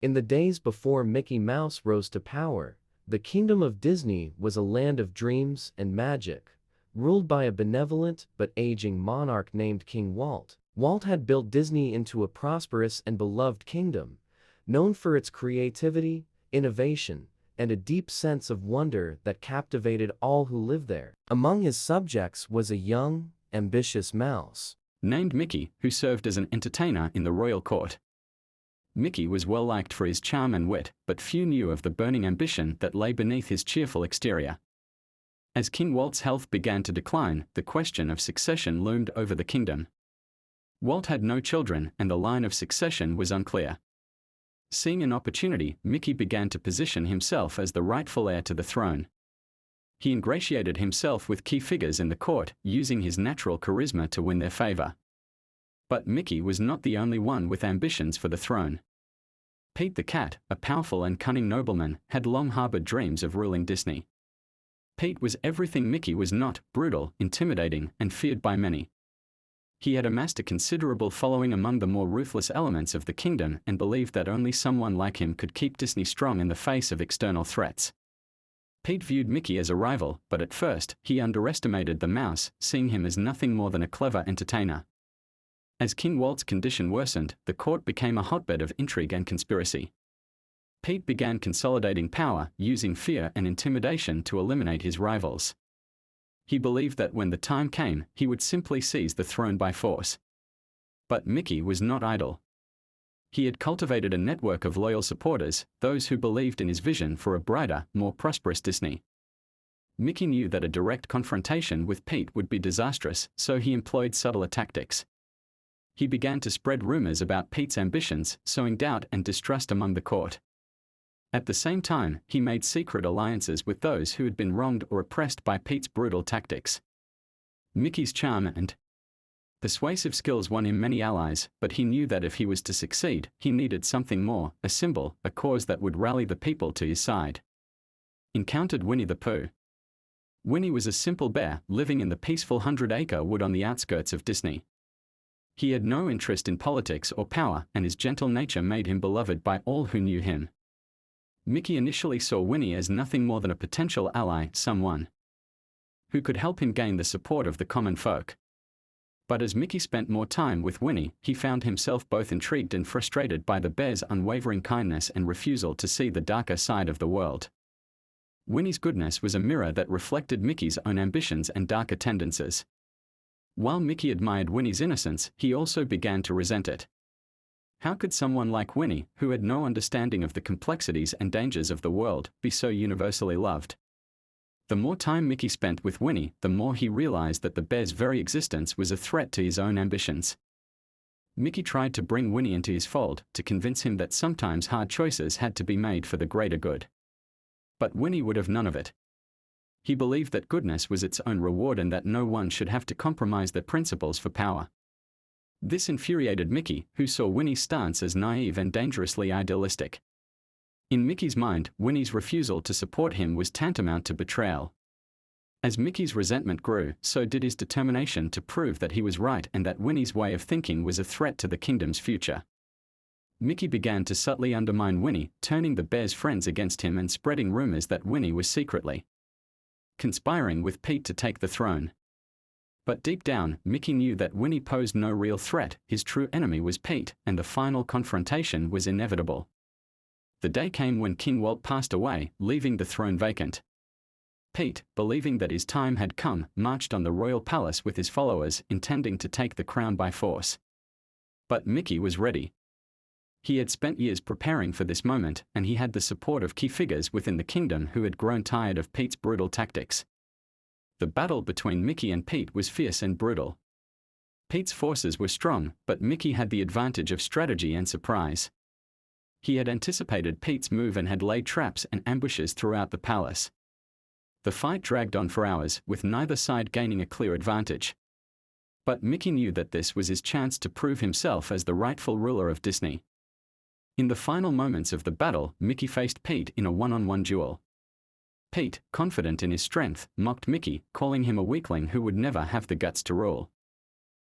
In the days before Mickey Mouse rose to power, the kingdom of Disney was a land of dreams and magic, ruled by a benevolent but aging monarch named King Walt. Walt had built Disney into a prosperous and beloved kingdom, known for its creativity, innovation, and a deep sense of wonder that captivated all who lived there. Among his subjects was a young, ambitious mouse named Mickey, who served as an entertainer in the royal court. Mickey was well liked for his charm and wit, but few knew of the burning ambition that lay beneath his cheerful exterior. As King Walt's health began to decline, the question of succession loomed over the kingdom. Walt had no children, and the line of succession was unclear. Seeing an opportunity, Mickey began to position himself as the rightful heir to the throne. He ingratiated himself with key figures in the court, using his natural charisma to win their favor. But Mickey was not the only one with ambitions for the throne. Pete the Cat, a powerful and cunning nobleman, had long harbored dreams of ruling Disney. Pete was everything Mickey was not: brutal, intimidating, and feared by many. He had amassed a considerable following among the more ruthless elements of the kingdom and believed that only someone like him could keep Disney strong in the face of external threats. Pete viewed Mickey as a rival, but at first, he underestimated the mouse, seeing him as nothing more than a clever entertainer. As King Walt's condition worsened, the court became a hotbed of intrigue and conspiracy. Pete began consolidating power, using fear and intimidation to eliminate his rivals. He believed that when the time came, he would simply seize the throne by force. But Mickey was not idle. He had cultivated a network of loyal supporters, those who believed in his vision for a brighter, more prosperous Disney. Mickey knew that a direct confrontation with Pete would be disastrous, so he employed subtler tactics. He began to spread rumors about Pete's ambitions, sowing doubt and distrust among the court. At the same time, he made secret alliances with those who had been wronged or oppressed by Pete's brutal tactics. Mickey's charm and persuasive skills won him many allies, but he knew that if he was to succeed, he needed something more: a symbol, a cause that would rally the people to his side. Encountered Winnie the Pooh. Winnie was a simple bear, living in the peaceful 100-acre wood on the outskirts of Disney. He had no interest in politics or power, and his gentle nature made him beloved by all who knew him. Mickey initially saw Winnie as nothing more than a potential ally, someone who could help him gain the support of the common folk. But as Mickey spent more time with Winnie, he found himself both intrigued and frustrated by the bear's unwavering kindness and refusal to see the darker side of the world. Winnie's goodness was a mirror that reflected Mickey's own ambitions and darker tendencies. While Mickey admired Winnie's innocence, he also began to resent it. How could someone like Winnie, who had no understanding of the complexities and dangers of the world, be so universally loved? The more time Mickey spent with Winnie, the more he realized that the bear's very existence was a threat to his own ambitions. Mickey tried to bring Winnie into his fold, to convince him that sometimes hard choices had to be made for the greater good. But Winnie would have none of it. He believed that goodness was its own reward and that no one should have to compromise their principles for power. This infuriated Mickey, who saw Winnie's stance as naive and dangerously idealistic. In Mickey's mind, Winnie's refusal to support him was tantamount to betrayal. As Mickey's resentment grew, so did his determination to prove that he was right and that Winnie's way of thinking was a threat to the kingdom's future. Mickey began to subtly undermine Winnie, turning the bear's friends against him and spreading rumors that Winnie was secretly conspiring with Pete to take the throne. But deep down, Mickey knew that Winnie posed no real threat. His true enemy was Pete, and the final confrontation was inevitable. The day came when King Walt passed away, leaving the throne vacant. Pete, believing that his time had come, marched on the royal palace with his followers, intending to take the crown by force. But Mickey was ready. He had spent years preparing for this moment, and he had the support of key figures within the kingdom who had grown tired of Pete's brutal tactics. The battle between Mickey and Pete was fierce and brutal. Pete's forces were strong, but Mickey had the advantage of strategy and surprise. He had anticipated Pete's move and had laid traps and ambushes throughout the palace. The fight dragged on for hours, with neither side gaining a clear advantage. But Mickey knew that this was his chance to prove himself as the rightful ruler of Disney. In the final moments of the battle, Mickey faced Pete in a one-on-one duel. Pete, confident in his strength, mocked Mickey, calling him a weakling who would never have the guts to rule.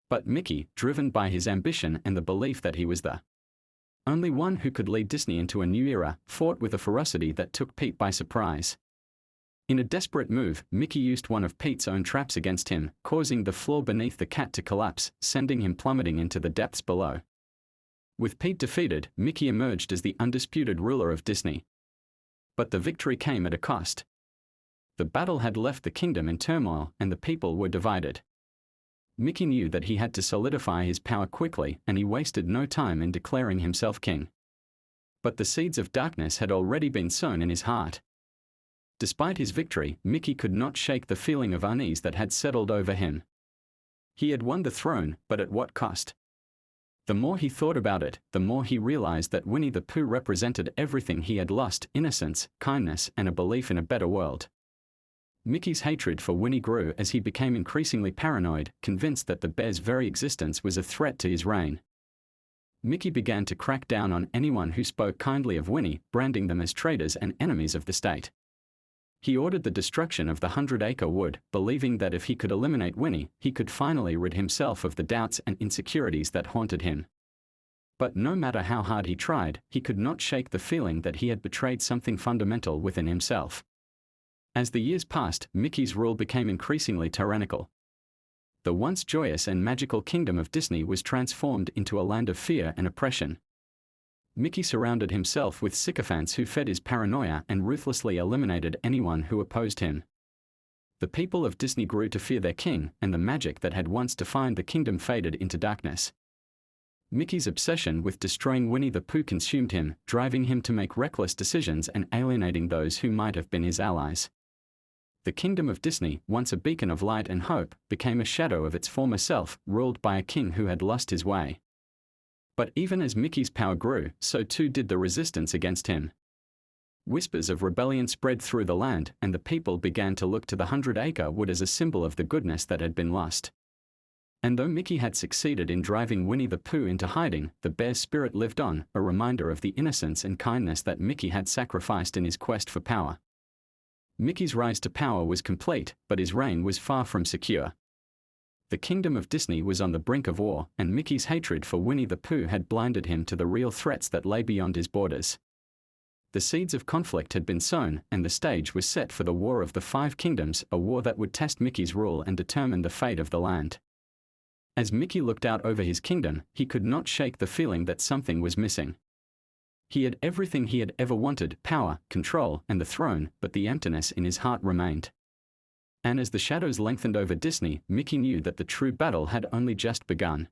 But Mickey, driven by his ambition and the belief that he was the only one who could lead Disney into a new era, fought with a ferocity that took Pete by surprise. In a desperate move, Mickey used one of Pete's own traps against him, causing the floor beneath the cat to collapse, sending him plummeting into the depths below. With Pete defeated, Mickey emerged as the undisputed ruler of Disney. But the victory came at a cost. The battle had left the kingdom in turmoil, and the people were divided. Mickey knew that he had to solidify his power quickly, and he wasted no time in declaring himself king. But the seeds of darkness had already been sown in his heart. Despite his victory, Mickey could not shake the feeling of unease that had settled over him. He had won the throne, but at what cost? The more he thought about it, the more he realized that Winnie the Pooh represented everything he had lost: innocence, kindness, and a belief in a better world. Mickey's hatred for Winnie grew as he became increasingly paranoid, convinced that the bear's very existence was a threat to his reign. Mickey began to crack down on anyone who spoke kindly of Winnie, branding them as traitors and enemies of the state. He ordered the destruction of the 100-acre wood, believing that if he could eliminate Winnie, he could finally rid himself of the doubts and insecurities that haunted him. But no matter how hard he tried, he could not shake the feeling that he had betrayed something fundamental within himself. As the years passed, Mickey's rule became increasingly tyrannical. The once joyous and magical kingdom of Disney was transformed into a land of fear and oppression. Mickey surrounded himself with sycophants who fed his paranoia and ruthlessly eliminated anyone who opposed him. The people of Disney grew to fear their king, and the magic that had once defined the kingdom faded into darkness. Mickey's obsession with destroying Winnie the Pooh consumed him, driving him to make reckless decisions and alienating those who might have been his allies. The kingdom of Disney, once a beacon of light and hope, became a shadow of its former self, ruled by a king who had lost his way. But even as Mickey's power grew, so too did the resistance against him. Whispers of rebellion spread through the land, and the people began to look to the 100-acre wood as a symbol of the goodness that had been lost. And though Mickey had succeeded in driving Winnie the Pooh into hiding, the bear's spirit lived on, a reminder of the innocence and kindness that Mickey had sacrificed in his quest for power. Mickey's rise to power was complete, but his reign was far from secure. The kingdom of Disney was on the brink of war, and Mickey's hatred for Winnie the Pooh had blinded him to the real threats that lay beyond his borders. The seeds of conflict had been sown, and the stage was set for the War of the Five Kingdoms, a war that would test Mickey's rule and determine the fate of the land. As Mickey looked out over his kingdom, he could not shake the feeling that something was missing. He had everything he had ever wanted: power, control, and the throne, but the emptiness in his heart remained. And as the shadows lengthened over Disney, Mickey knew that the true battle had only just begun.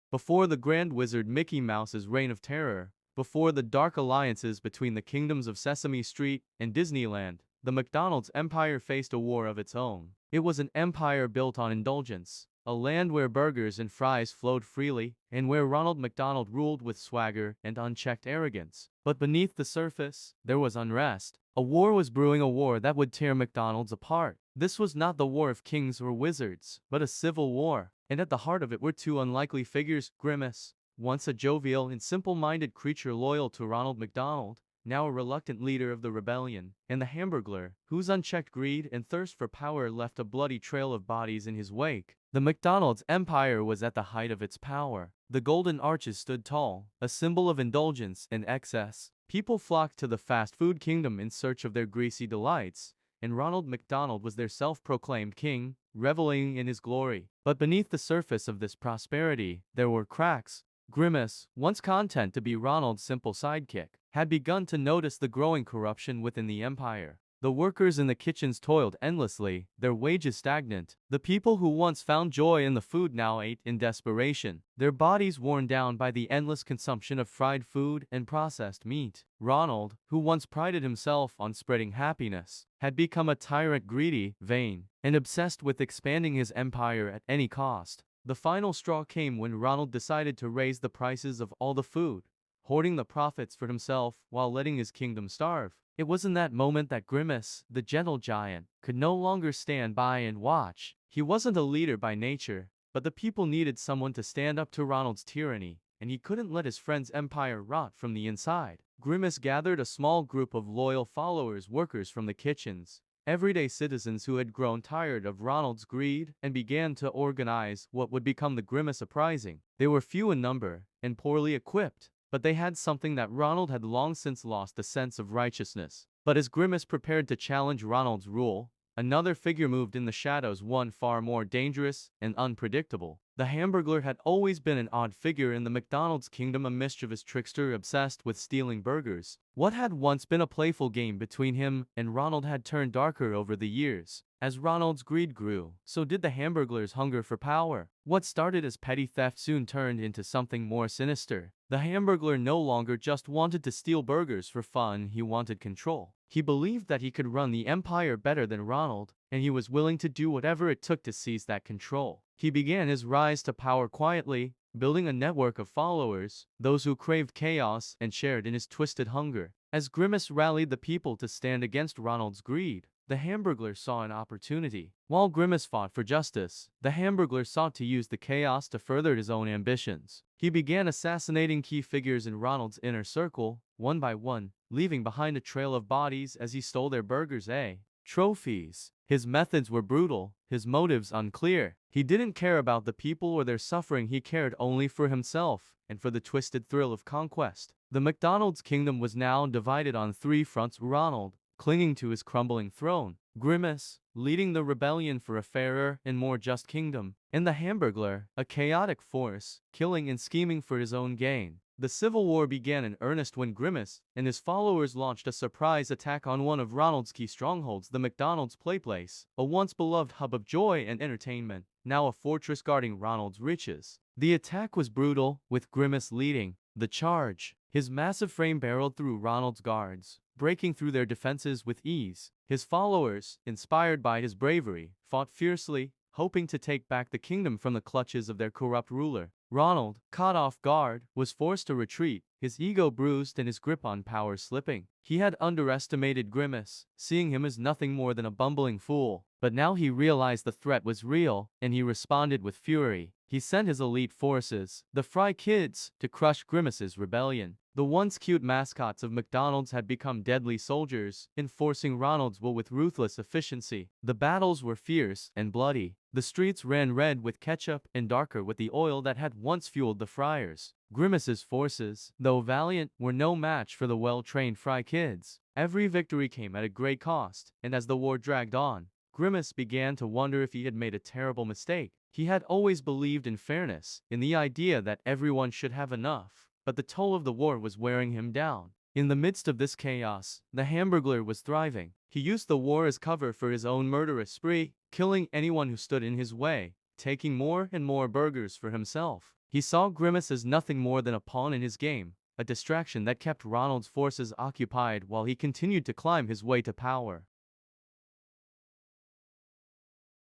Before the Grand Wizard Mickey Mouse's reign of terror, before the dark alliances between the kingdoms of Sesame Street and Disneyland, the McDonald's empire faced a war of its own. It was an empire built on indulgence, a land where burgers and fries flowed freely, and where Ronald McDonald ruled with swagger and unchecked arrogance. But beneath the surface, there was unrest. A war was brewing, a war that would tear McDonald's apart. This was not the war of kings or wizards, but a civil war, and at the heart of it were two unlikely figures: Grimace, once a jovial and simple-minded creature loyal to Ronald McDonald, now a reluctant leader of the rebellion, and the Hamburglar, whose unchecked greed and thirst for power left a bloody trail of bodies in his wake. The McDonald's empire was at the height of its power. The golden arches stood tall, a symbol of indulgence and excess. People flocked to the fast food kingdom in search of their greasy delights, and Ronald McDonald was their self-proclaimed king, reveling in his glory. But beneath the surface of this prosperity, there were cracks. Grimace, once content to be Ronald's simple sidekick, had begun to notice the growing corruption within the empire. The workers in the kitchens toiled endlessly, their wages stagnant. The people who once found joy in the food now ate in desperation, their bodies worn down by the endless consumption of fried food and processed meat. Ronald, who once prided himself on spreading happiness, had become a tyrant, greedy, vain, and obsessed with expanding his empire at any cost. The final straw came when Ronald decided to raise the prices of all the food, hoarding the profits for himself while letting his kingdom starve. It was in that moment that Grimace, the gentle giant, could no longer stand by and watch. He wasn't a leader by nature, but the people needed someone to stand up to Ronald's tyranny, and he couldn't let his friend's empire rot from the inside. Grimace gathered a small group of loyal followers, workers from the kitchens, everyday citizens who had grown tired of Ronald's greed, and began to organize what would become the Grimace Uprising. They were few in number and poorly equipped, but they had something that Ronald had long since lost: the sense of righteousness. But as Grimace prepared to challenge Ronald's rule, another figure moved in the shadows, one far more dangerous and unpredictable. The Hamburglar had always been an odd figure in the McDonald's kingdom, a mischievous trickster obsessed with stealing burgers. What had once been a playful game between him and Ronald had turned darker over the years. As Ronald's greed grew, so did the Hamburglar's hunger for power. What started as petty theft soon turned into something more sinister. The Hamburglar no longer just wanted to steal burgers for fun, he wanted control. He believed that he could run the empire better than Ronald, and he was willing to do whatever it took to seize that control. He began his rise to power quietly, building a network of followers, those who craved chaos and shared in his twisted hunger. As Grimace rallied the people to stand against Ronald's greed, the Hamburglar saw an opportunity. While Grimace fought for justice, the Hamburglar sought to use the chaos to further his own ambitions. He began assassinating key figures in Ronald's inner circle, one by one, leaving behind a trail of bodies as he stole their burgers and trophies. His methods were brutal, his motives unclear. He didn't care about the people or their suffering, he cared only for himself and for the twisted thrill of conquest. The McDonald's kingdom was now divided on three fronts: Ronald, clinging to his crumbling throne; Grimace, leading the rebellion for a fairer and more just kingdom; and the Hamburglar, a chaotic force, killing and scheming for his own gain. The civil war began in earnest when Grimace and his followers launched a surprise attack on one of Ronald's key strongholds, the McDonald's playplace, a once beloved hub of joy and entertainment, now a fortress guarding Ronald's riches. The attack was brutal, with Grimace leading the charge. His massive frame barreled through Ronald's guards, breaking through their defenses with ease. His followers, inspired by his bravery, fought fiercely, hoping to take back the kingdom from the clutches of their corrupt ruler. Ronald, caught off guard, was forced to retreat, his ego bruised and his grip on power slipping. He had underestimated Grimace, seeing him as nothing more than a bumbling fool. But now he realized the threat was real, and he responded with fury. He sent his elite forces, the Fry Kids, to crush Grimace's rebellion. The once cute mascots of McDonald's had become deadly soldiers, enforcing Ronald's will with ruthless efficiency. The battles were fierce and bloody. The streets ran red with ketchup and darker with the oil that had once fueled the Friars. Grimace's forces, though valiant, were no match for the well-trained Fry Kids. Every victory came at a great cost, and as the war dragged on, Grimace began to wonder if he had made a terrible mistake. He had always believed in fairness, in the idea that everyone should have enough, but the toll of the war was wearing him down. In the midst of this chaos, the Hamburglar was thriving. He used the war as cover for his own murderous spree, killing anyone who stood in his way, taking more and more burgers for himself. He saw Grimace as nothing more than a pawn in his game, a distraction that kept Ronald's forces occupied while he continued to climb his way to power.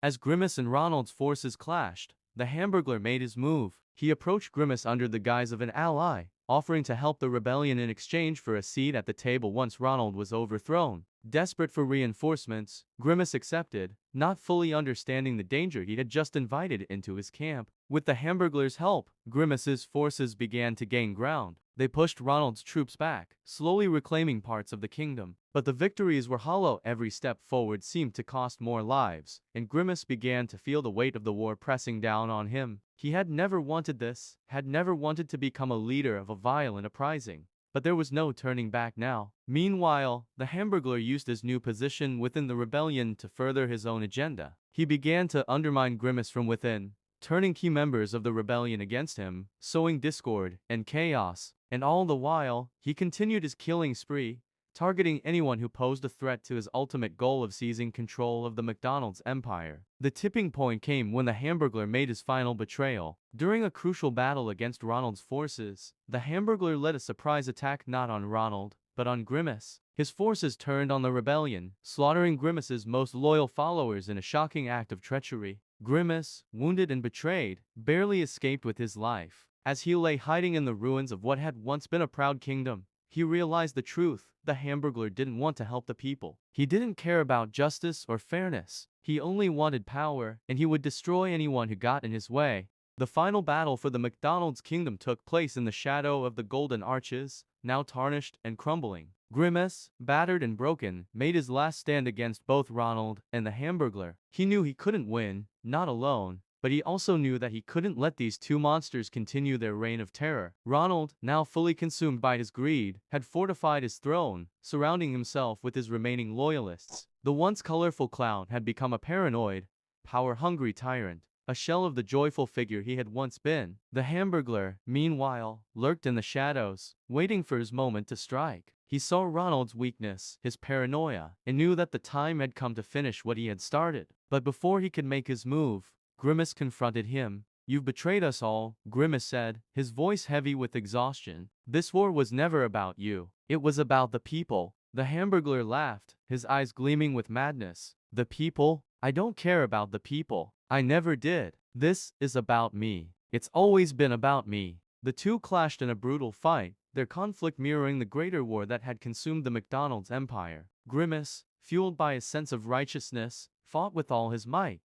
As Grimace and Ronald's forces clashed, the Hamburglar made his move. He approached Grimace under the guise of an ally, offering to help the rebellion in exchange for a seat at the table once Ronald was overthrown. Desperate for reinforcements, Grimace accepted, not fully understanding the danger he had just invited into his camp. With the Hamburglar's help, Grimace's forces began to gain ground. They pushed Ronald's troops back, slowly reclaiming parts of the kingdom. But the victories were hollow. Every step forward seemed to cost more lives, and Grimace began to feel the weight of the war pressing down on him. He had never wanted this, had never wanted to become a leader of a violent uprising. But there was no turning back now. Meanwhile, the Hamburglar used his new position within the rebellion to further his own agenda. He began to undermine Grimace from within, turning key members of the rebellion against him, sowing discord and chaos. And all the while, he continued his killing spree, targeting anyone who posed a threat to his ultimate goal of seizing control of the McDonald's empire. The tipping point came when the Hamburglar made his final betrayal. During a crucial battle against Ronald's forces, the Hamburglar led a surprise attack not on Ronald, but on Grimace. His forces turned on the rebellion, slaughtering Grimace's most loyal followers in a shocking act of treachery. Grimace, wounded and betrayed, barely escaped with his life. As he lay hiding in the ruins of what had once been a proud kingdom, he realized the truth. The Hamburglar didn't want to help the people. He didn't care about justice or fairness. He only wanted power, and he would destroy anyone who got in his way. The final battle for the McDonald's kingdom took place in the shadow of the Golden Arches, now tarnished and crumbling. Grimace, battered and broken, made his last stand against both Ronald and the Hamburglar. He knew he couldn't win, not alone, but he also knew that he couldn't let these two monsters continue their reign of terror. Ronald, now fully consumed by his greed, had fortified his throne, surrounding himself with his remaining loyalists. The once colorful clown had become a paranoid, power-hungry tyrant, a shell of the joyful figure he had once been. The Hamburglar, meanwhile, lurked in the shadows, waiting for his moment to strike. He saw Ronald's weakness, his paranoia, and knew that the time had come to finish what he had started. But before he could make his move, Grimace confronted him. "You've betrayed us all," Grimace said, his voice heavy with exhaustion. "This war was never about you. It was about the people." The Hamburglar laughed, his eyes gleaming with madness. "The people? I don't care about the people. I never did. This is about me. It's always been about me." The two clashed in a brutal fight, their conflict mirroring the greater war that had consumed the McDonald's empire. Grimace, fueled by a sense of righteousness, fought with all his might.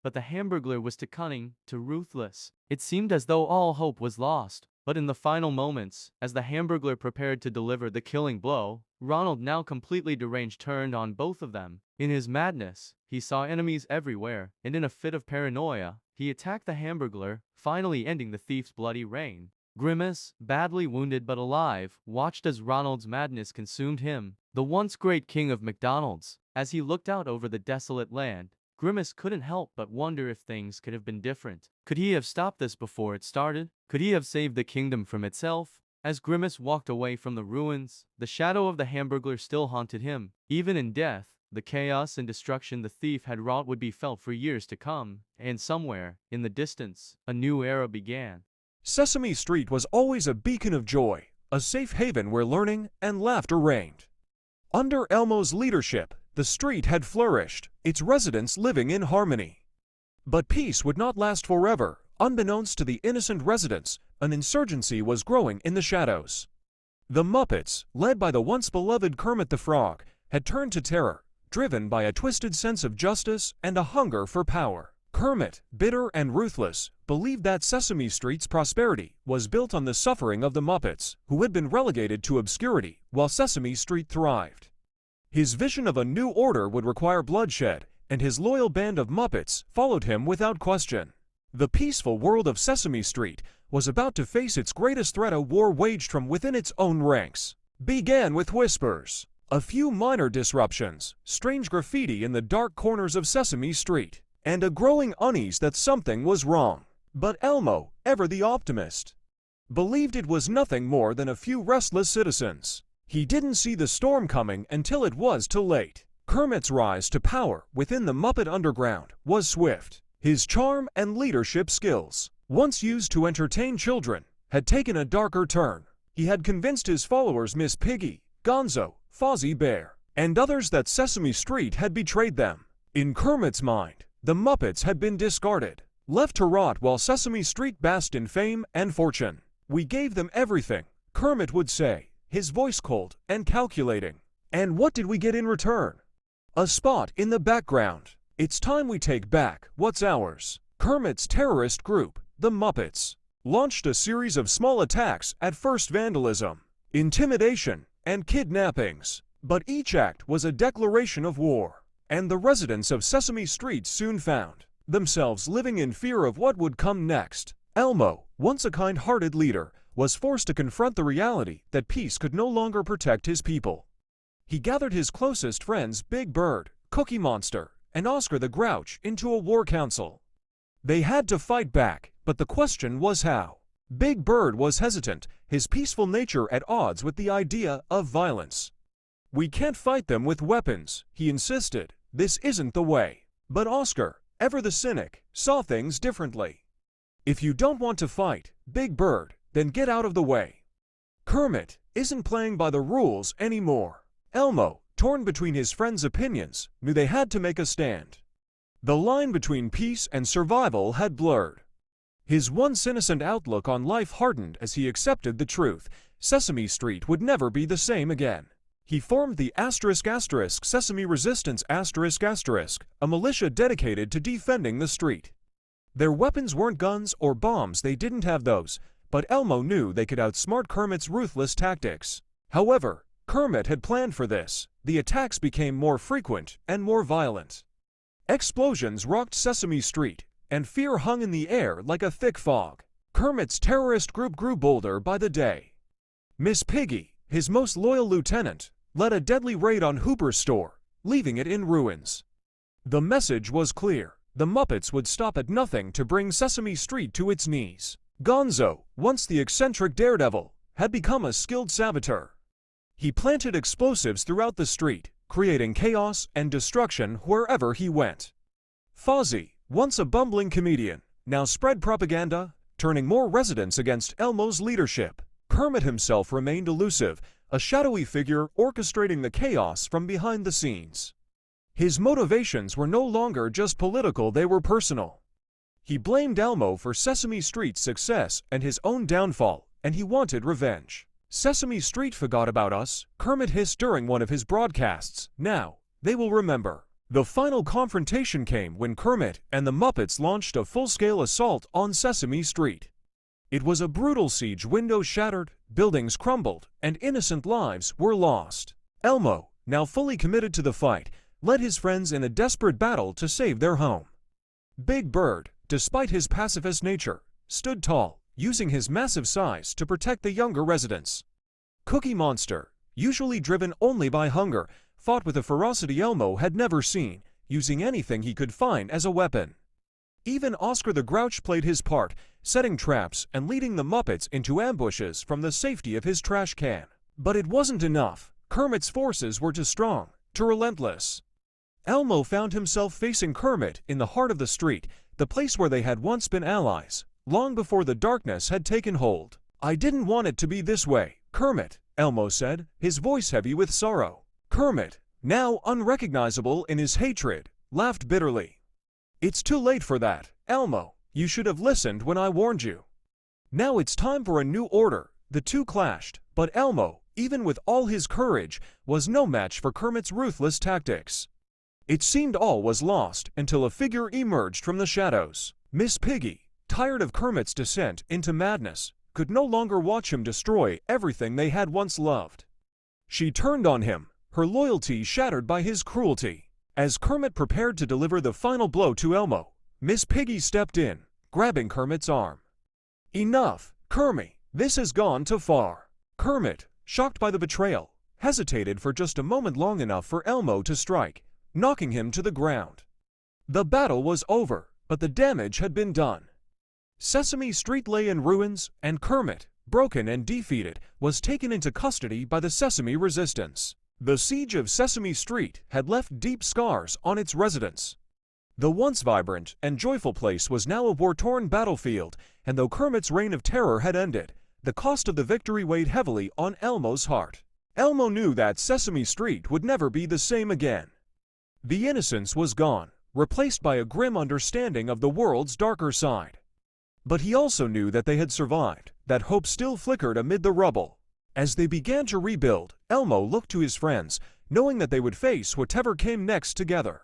But the Hamburglar was too cunning, too ruthless. It seemed as though all hope was lost. But in the final moments, as the Hamburglar prepared to deliver the killing blow, Ronald, now completely deranged, turned on both of them. In his madness, he saw enemies everywhere, and in a fit of paranoia, he attacked the Hamburglar, finally ending the thief's bloody reign. Grimace, badly wounded but alive, watched as Ronald's madness consumed him, the once great king of McDonald's. As he looked out over the desolate land, Grimace couldn't help but wonder if things could have been different. Could he have stopped this before it started? Could he have saved the kingdom from itself? As Grimace walked away from the ruins, the shadow of the Hamburglar still haunted him. Even in death, the chaos and destruction the thief had wrought would be felt for years to come, and somewhere, in the distance, a new era began. Sesame Street was always a beacon of joy, a safe haven where learning and laughter reigned. Under Elmo's leadership, the street had flourished, its residents living in harmony. But peace would not last forever. Unbeknownst to the innocent residents, an insurgency was growing in the shadows. The Muppets, led by the once beloved Kermit the Frog, had turned to terror, driven by a twisted sense of justice and a hunger for power. Kermit, bitter and ruthless, believed that Sesame Street's prosperity was built on the suffering of the Muppets, who had been relegated to obscurity while Sesame Street thrived. His vision of a new order would require bloodshed, and his loyal band of Muppets followed him without question. The peaceful world of Sesame Street was about to face its greatest threat, a war waged from within its own ranks. Began with whispers, a few minor disruptions, strange graffiti in the dark corners of Sesame Street, and a growing unease that something was wrong. But Elmo, ever the optimist, believed it was nothing more than a few restless citizens. He didn't see the storm coming until it was too late. Kermit's rise to power within the Muppet Underground was swift. His charm and leadership skills, once used to entertain children, had taken a darker turn. He had convinced his followers, Miss Piggy, Gonzo, Fozzie Bear, and others, that Sesame Street had betrayed them. In Kermit's mind, the Muppets had been discarded, left to rot while Sesame Street basked in fame and fortune. "We gave them everything," Kermit would say, his voice cold and calculating. "And what did we get in return? A spot in the background. It's time we take back what's ours." Kermit's terrorist group, the Muppets, launched a series of small attacks, at first vandalism, intimidation, and kidnappings. But each act was a declaration of war, and the residents of Sesame Street soon found themselves living in fear of what would come next. Elmo, once a kind-hearted leader, was forced to confront the reality that peace could no longer protect his people. He gathered his closest friends, Big Bird, Cookie Monster, and Oscar the Grouch, into a war council. They had to fight back, but the question was how. Big Bird was hesitant, his peaceful nature at odds with the idea of violence. "We can't fight them with weapons," he insisted. "This isn't the way." But Oscar, ever the cynic, saw things differently. "If you don't want to fight, Big Bird, then get out of the way." Kermit isn't playing by the rules anymore. Elmo, torn between his friends' opinions, knew they had to make a stand. The line between peace and survival had blurred. His once innocent outlook on life hardened as he accepted the truth: Sesame Street would never be the same again. He formed the *** Sesame Resistance ***, a militia dedicated to defending the street. Their weapons weren't guns or bombs, they didn't have those, but Elmo knew they could outsmart Kermit's ruthless tactics. However, Kermit had planned for this. The attacks became more frequent and more violent. Explosions rocked Sesame Street, and fear hung in the air like a thick fog. Kermit's terrorist group grew bolder by the day. Miss Piggy, his most loyal lieutenant, led a deadly raid on Hooper's store, leaving it in ruins. The message was clear. The Muppets would stop at nothing to bring Sesame Street to its knees. Gonzo, once the eccentric daredevil, had become a skilled saboteur. He planted explosives throughout the street, creating chaos and destruction wherever he went. Fozzie, once a bumbling comedian, now spread propaganda, turning more residents against Elmo's leadership. Kermit himself remained elusive, a shadowy figure orchestrating the chaos from behind the scenes. His motivations were no longer just political, they were personal. He blamed Elmo for Sesame Street's success and his own downfall, and he wanted revenge. "Sesame Street forgot about us," Kermit hissed during one of his broadcasts. "Now, they will remember." The final confrontation came when Kermit and the Muppets launched a full-scale assault on Sesame Street. It was a brutal siege. Windows shattered, buildings crumbled, and innocent lives were lost. Elmo, now fully committed to the fight, led his friends in a desperate battle to save their home. Big Bird, despite his pacifist nature, stood tall, using his massive size to protect the younger residents. Cookie Monster, usually driven only by hunger, fought with a ferocity Elmo had never seen, using anything he could find as a weapon. Even Oscar the Grouch played his part, setting traps and leading the Muppets into ambushes from the safety of his trash can. But it wasn't enough. Kermit's forces were too strong, too relentless. Elmo found himself facing Kermit in the heart of the street, the place where they had once been allies, long before the darkness had taken hold. "I didn't want it to be this way, Kermit," Elmo said, his voice heavy with sorrow. Kermit, now unrecognizable in his hatred, laughed bitterly. "It's too late for that, Elmo. You should have listened when I warned you." Now it's time for a new order. The two clashed, but Elmo, even with all his courage, was no match for Kermit's ruthless tactics. It seemed all was lost until a figure emerged from the shadows. Miss Piggy, tired of Kermit's descent into madness, could no longer watch him destroy everything they had once loved. She turned on him, her loyalty shattered by his cruelty. As Kermit prepared to deliver the final blow to Elmo, Miss Piggy stepped in, grabbing Kermit's arm. "Enough, Kermit, this has gone too far." Kermit, shocked by the betrayal, hesitated for just a moment, long enough for Elmo to strike, knocking him to the ground. The battle was over, but the damage had been done. Sesame Street lay in ruins, and Kermit, broken and defeated, was taken into custody by the Sesame Resistance. The siege of Sesame Street had left deep scars on its residents. The once vibrant and joyful place was now a war-torn battlefield, and though Kermit's reign of terror had ended, the cost of the victory weighed heavily on Elmo's heart. Elmo knew that Sesame Street would never be the same again. The innocence was gone, replaced by a grim understanding of the world's darker side. But he also knew that they had survived, that hope still flickered amid the rubble. As they began to rebuild, Elmo looked to his friends, knowing that they would face whatever came next together.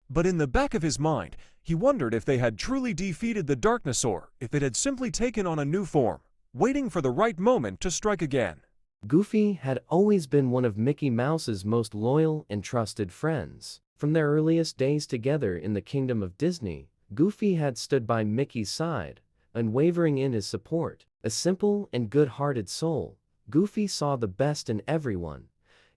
But in the back of his mind, he wondered if they had truly defeated the darkness or if it had simply taken on a new form, waiting for the right moment to strike again. Goofy had always been one of Mickey Mouse's most loyal and trusted friends. From their earliest days together in the Kingdom of Disney, Goofy had stood by Mickey's side, unwavering in his support. A simple and good-hearted soul, Goofy saw the best in everyone,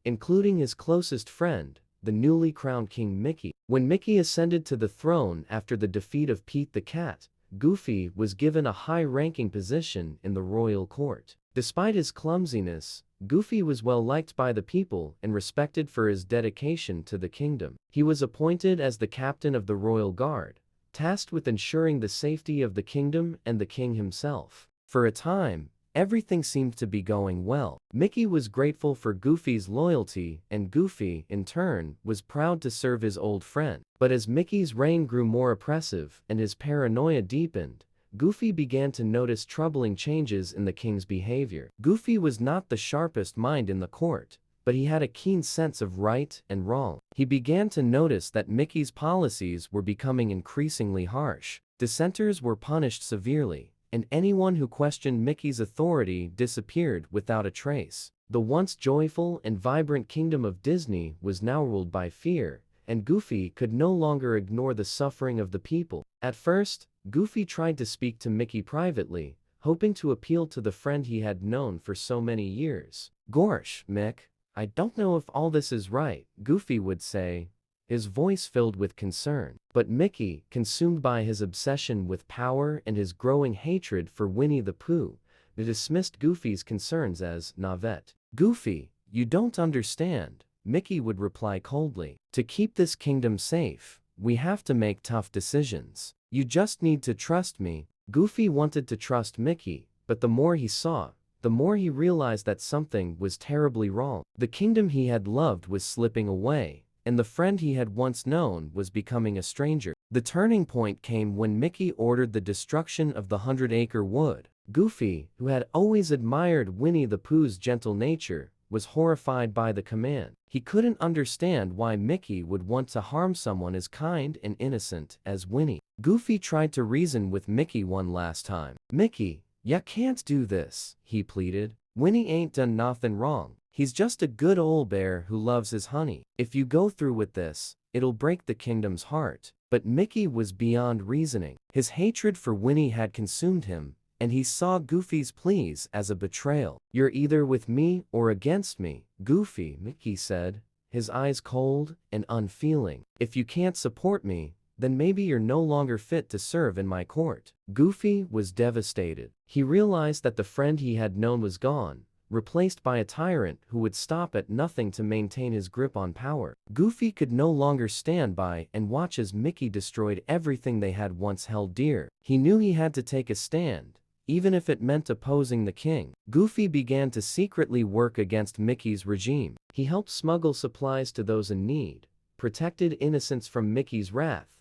including his closest friend, the newly crowned King Mickey. When Mickey ascended to the throne after the defeat of Pete the Cat, Goofy was given a high-ranking position in the royal court. Despite his clumsiness, Goofy was well-liked by the people and respected for his dedication to the kingdom. He was appointed as the captain of the royal guard, tasked with ensuring the safety of the kingdom and the king himself. For a time, everything seemed to be going well. Mickey was grateful for Goofy's loyalty, and Goofy, in turn, was proud to serve his old friend. But as Mickey's reign grew more oppressive and his paranoia deepened, Goofy began to notice troubling changes in the king's behavior. Goofy was not the sharpest mind in the court, but he had a keen sense of right and wrong. He began to notice that Mickey's policies were becoming increasingly harsh. Dissenters were punished severely, and anyone who questioned Mickey's authority disappeared without a trace. The once joyful and vibrant Kingdom of Disney was now ruled by fear, and Goofy could no longer ignore the suffering of the people. At first, Goofy tried to speak to Mickey privately, hoping to appeal to the friend he had known for so many years. "Gorsh, Mick, I don't know if all this is right," Goofy would say, his voice filled with concern. But Mickey, consumed by his obsession with power and his growing hatred for Winnie the Pooh, dismissed Goofy's concerns as navet. "Goofy, you don't understand," Mickey would reply coldly. "To keep this kingdom safe, we have to make tough decisions. You just need to trust me." Goofy wanted to trust Mickey, but the more he saw, the more he realized that something was terribly wrong. The kingdom he had loved was slipping away, and the friend he had once known was becoming a stranger. The turning point came when Mickey ordered the destruction of the 100-acre wood. Goofy, who had always admired Winnie the Pooh's gentle nature, was horrified by the command. He couldn't understand why Mickey would want to harm someone as kind and innocent as Winnie. Goofy tried to reason with Mickey one last time. "Mickey, ya can't do this," he pleaded. "Winnie ain't done nothing wrong. He's just a good old bear who loves his honey. If you go through with this, it'll break the kingdom's heart." But Mickey was beyond reasoning. His hatred for Winnie had consumed him, and he saw Goofy's pleas as a betrayal. "You're either with me or against me, Goofy," Mickey said, his eyes cold and unfeeling. "If you can't support me, then maybe you're no longer fit to serve in my court." Goofy was devastated. He realized that the friend he had known was gone, replaced by a tyrant who would stop at nothing to maintain his grip on power. Goofy could no longer stand by and watch as Mickey destroyed everything they had once held dear. He knew he had to take a stand, even if it meant opposing the king. Goofy began to secretly work against Mickey's regime. He helped smuggle supplies to those in need, protected innocents from Mickey's wrath,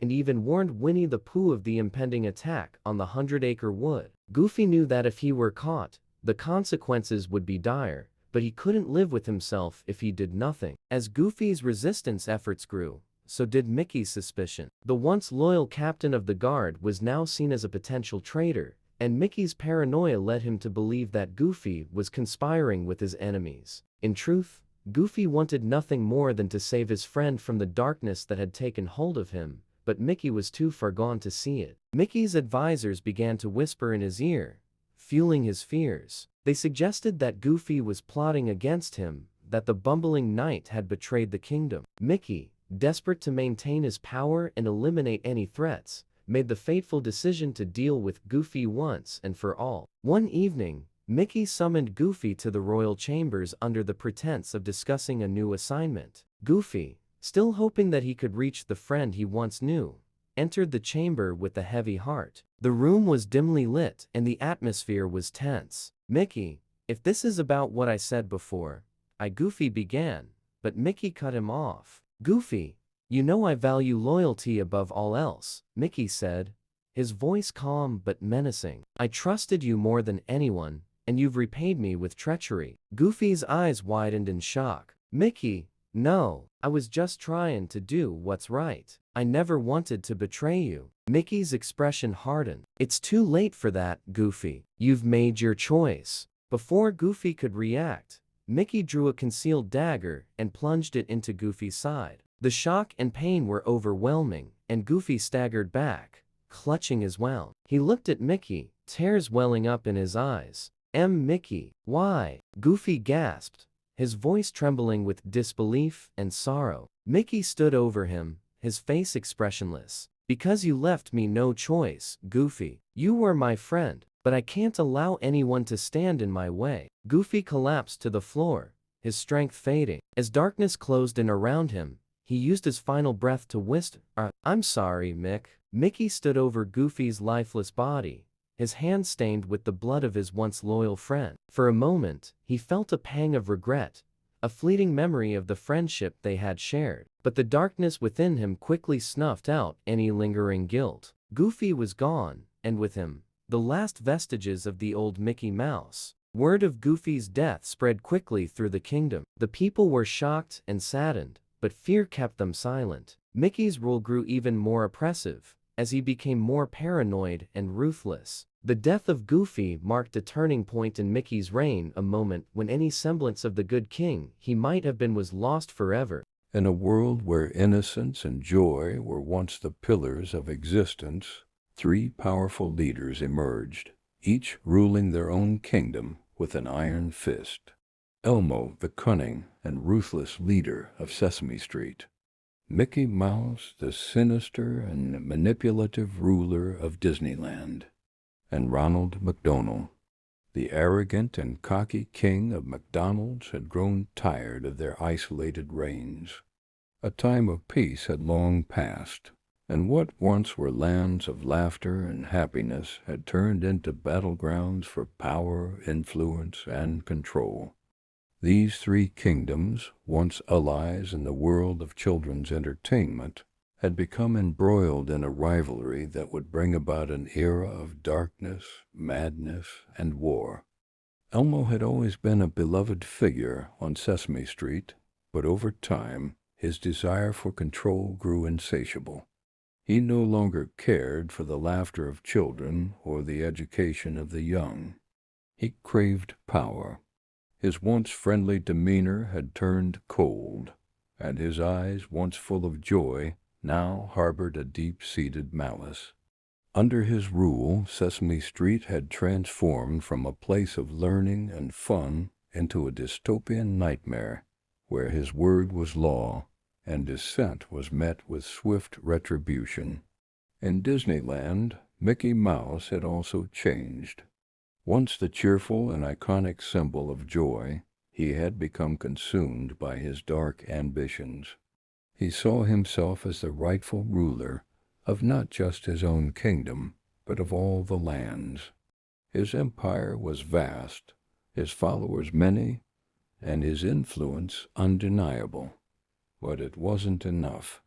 and even warned Winnie the Pooh of the impending attack on the 100-acre wood. Goofy knew that if he were caught, the consequences would be dire, but he couldn't live with himself if he did nothing. As Goofy's resistance efforts grew, so did Mickey's suspicion. The once loyal captain of the guard was now seen as a potential traitor, and Mickey's paranoia led him to believe that Goofy was conspiring with his enemies. In truth, Goofy wanted nothing more than to save his friend from the darkness that had taken hold of him, but Mickey was too far gone to see it. Mickey's advisors began to whisper in his ear, fueling his fears. They suggested that Goofy was plotting against him, that the bumbling knight had betrayed the kingdom. Mickey, desperate to maintain his power and eliminate any threats, made the fateful decision to deal with Goofy once and for all. One evening, Mickey summoned Goofy to the royal chambers under the pretense of discussing a new assignment. Goofy, still hoping that he could reach the friend he once knew, entered the chamber with a heavy heart. The room was dimly lit and the atmosphere was tense. "Mickey, if this is about what I said before," Goofy began, but Mickey cut him off. "Goofy, you know I value loyalty above all else," Mickey said, his voice calm but menacing. "I trusted you more than anyone, and you've repaid me with treachery." Goofy's eyes widened in shock. "Mickey, no, I was just trying to do what's right. I never wanted to betray you." Mickey's expression hardened. "It's too late for that, Goofy. You've made your choice." Before Goofy could react, Mickey drew a concealed dagger and plunged it into Goofy's side. The shock and pain were overwhelming, and Goofy staggered back, clutching his wound. He looked at Mickey, tears welling up in his eyes. Mickey, why?" Goofy gasped, his voice trembling with disbelief and sorrow. Mickey stood over him, his face expressionless. "Because you left me no choice, Goofy. You were my friend, but I can't allow anyone to stand in my way." Goofy collapsed to the floor, his strength fading. As darkness closed in around him, he used his final breath to whisper, "I'm sorry, Mick." Mickey stood over Goofy's lifeless body, his hand stained with the blood of his once loyal friend. For a moment, he felt a pang of regret, a fleeting memory of the friendship they had shared. But the darkness within him quickly snuffed out any lingering guilt. Goofy was gone, and with him, the last vestiges of the old Mickey Mouse. Word of Goofy's death spread quickly through the kingdom. The people were shocked and saddened, but fear kept them silent. Mickey's rule grew even more oppressive, as he became more paranoid and ruthless. The death of Goofy marked a turning point in Mickey's reign, a moment when any semblance of the good king he might have been was lost forever. In a world where innocence and joy were once the pillars of existence, three powerful leaders emerged, each ruling their own kingdom with an iron fist. Elmo, the cunning and ruthless leader of Sesame Street. Mickey Mouse, the sinister and manipulative ruler of Disneyland. And Ronald McDonald, the arrogant and cocky king of McDonald's, had grown tired of their isolated reigns. A time of peace had long passed, and what once were lands of laughter and happiness had turned into battlegrounds for power, influence, and control. These three kingdoms, once allies in the world of children's entertainment, had become embroiled in a rivalry that would bring about an era of darkness, madness, and war. Elmo had always been a beloved figure on Sesame Street, but over time his desire for control grew insatiable. He no longer cared for the laughter of children or the education of the young. He craved power. His once friendly demeanor had turned cold, and his eyes, once full of joy, now harbored a deep-seated malice. Under his rule, Sesame Street had transformed from a place of learning and fun into a dystopian nightmare, where his word was law and dissent was met with swift retribution. In Disneyland, Mickey Mouse had also changed. Once the cheerful and iconic symbol of joy, he had become consumed by his dark ambitions. He saw himself as the rightful ruler of not just his own kingdom, but of all the lands. His empire was vast, his followers many, and his influence undeniable. But it wasn't enough.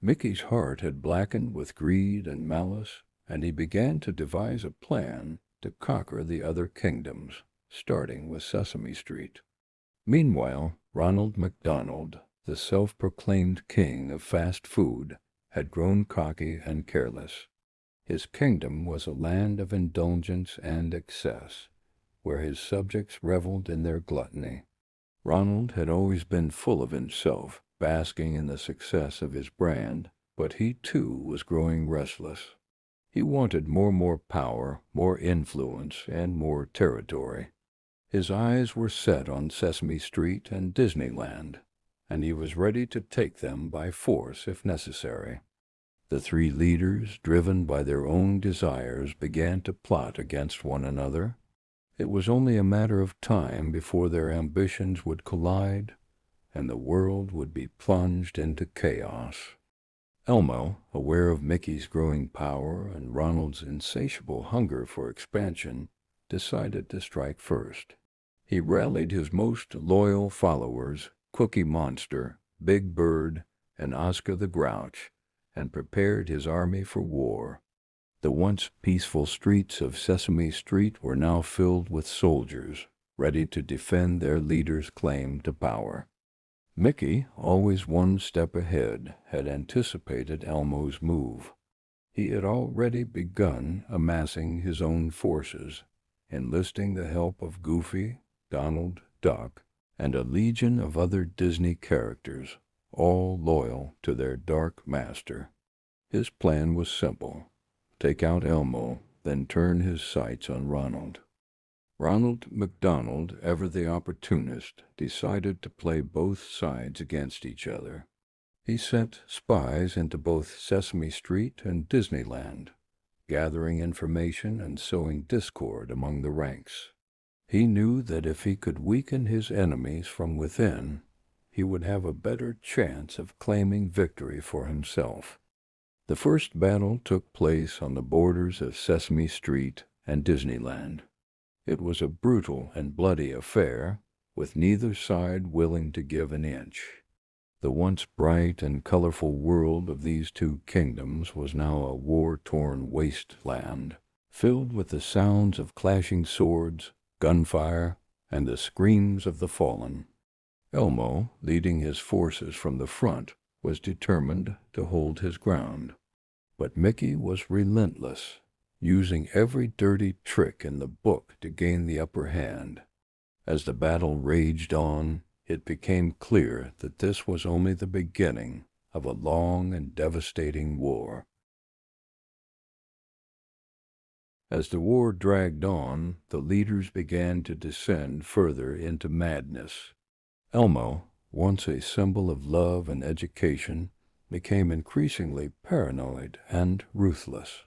Mickey's heart had blackened with greed and malice, and he began to devise a plan to conquer the other kingdoms, starting with Sesame Street. Meanwhile, Ronald McDonald, the self-proclaimed king of fast food, had grown cocky and careless. His kingdom was a land of indulgence and excess, where his subjects reveled in their gluttony. Ronald had always been full of himself, basking in the success of his brand, but he too was growing restless. He wanted more power, more influence, and more territory. His eyes were set on Sesame Street and Disneyland, and he was ready to take them by force if necessary. The three leaders, driven by their own desires, began to plot against one another. It was only a matter of time before their ambitions would collide, and the world would be plunged into chaos. Elmo, aware of Mickey's growing power and Ronald's insatiable hunger for expansion, decided to strike first. He rallied his most loyal followers, Cookie Monster, Big Bird, and Oscar the Grouch, and prepared his army for war. The once peaceful streets of Sesame Street were now filled with soldiers, ready to defend their leader's claim to power. Mickey, always one step ahead, had anticipated Elmo's move. He had already begun amassing his own forces, enlisting the help of Goofy, Donald Duck, and a legion of other Disney characters, all loyal to their dark master. His plan was simple: take out Elmo, then turn his sights on Ronald. Ronald McDonald, ever the opportunist, decided to play both sides against each other. He sent spies into both Sesame Street and Disneyland, gathering information and sowing discord among the ranks. He knew that if he could weaken his enemies from within, he would have a better chance of claiming victory for himself. The first battle took place on the borders of Sesame Street and Disneyland. It was a brutal and bloody affair, with neither side willing to give an inch. The once bright and colorful world of these two kingdoms was now a war-torn wasteland, filled with the sounds of clashing swords, gunfire, and the screams of the fallen. Elmo, leading his forces from the front, was determined to hold his ground. But Mickey was relentless, using every dirty trick in the book to gain the upper hand. As the battle raged on, It became clear that this was only the beginning of a long and devastating war. As the war dragged on, the leaders began to descend further into madness. Elmo, once a symbol of love and education, became increasingly paranoid and ruthless.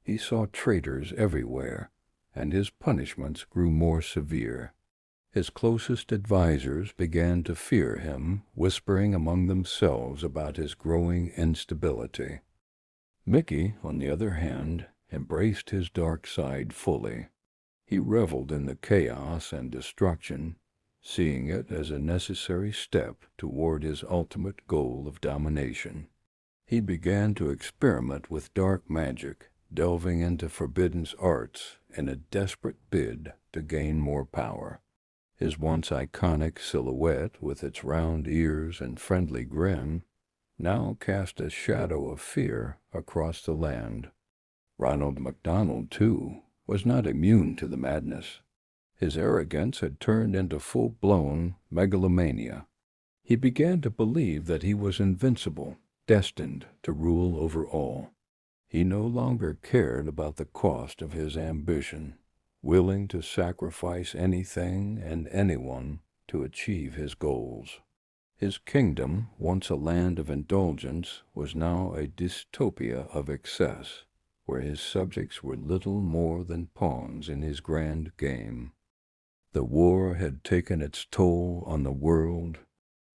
He saw traitors everywhere, and his punishments grew more severe. His closest advisers began to fear him, whispering among themselves about his growing instability. Mickey, on the other hand, embraced his dark side fully. He reveled in the chaos and destruction, seeing it as a necessary step toward his ultimate goal of domination. He began to experiment with dark magic, delving into forbidden arts in a desperate bid to gain more power. His once iconic silhouette, with its round ears and friendly grin, now cast a shadow of fear across the land. Ronald McDonald, too, was not immune to the madness. His arrogance had turned into full-blown megalomania. He began to believe that he was invincible, destined to rule over all. He no longer cared about the cost of his ambition, willing to sacrifice anything and anyone to achieve his goals. His kingdom, once a land of indulgence, was now a dystopia of excess, where his subjects were little more than pawns in his grand game. The war had taken its toll on the world.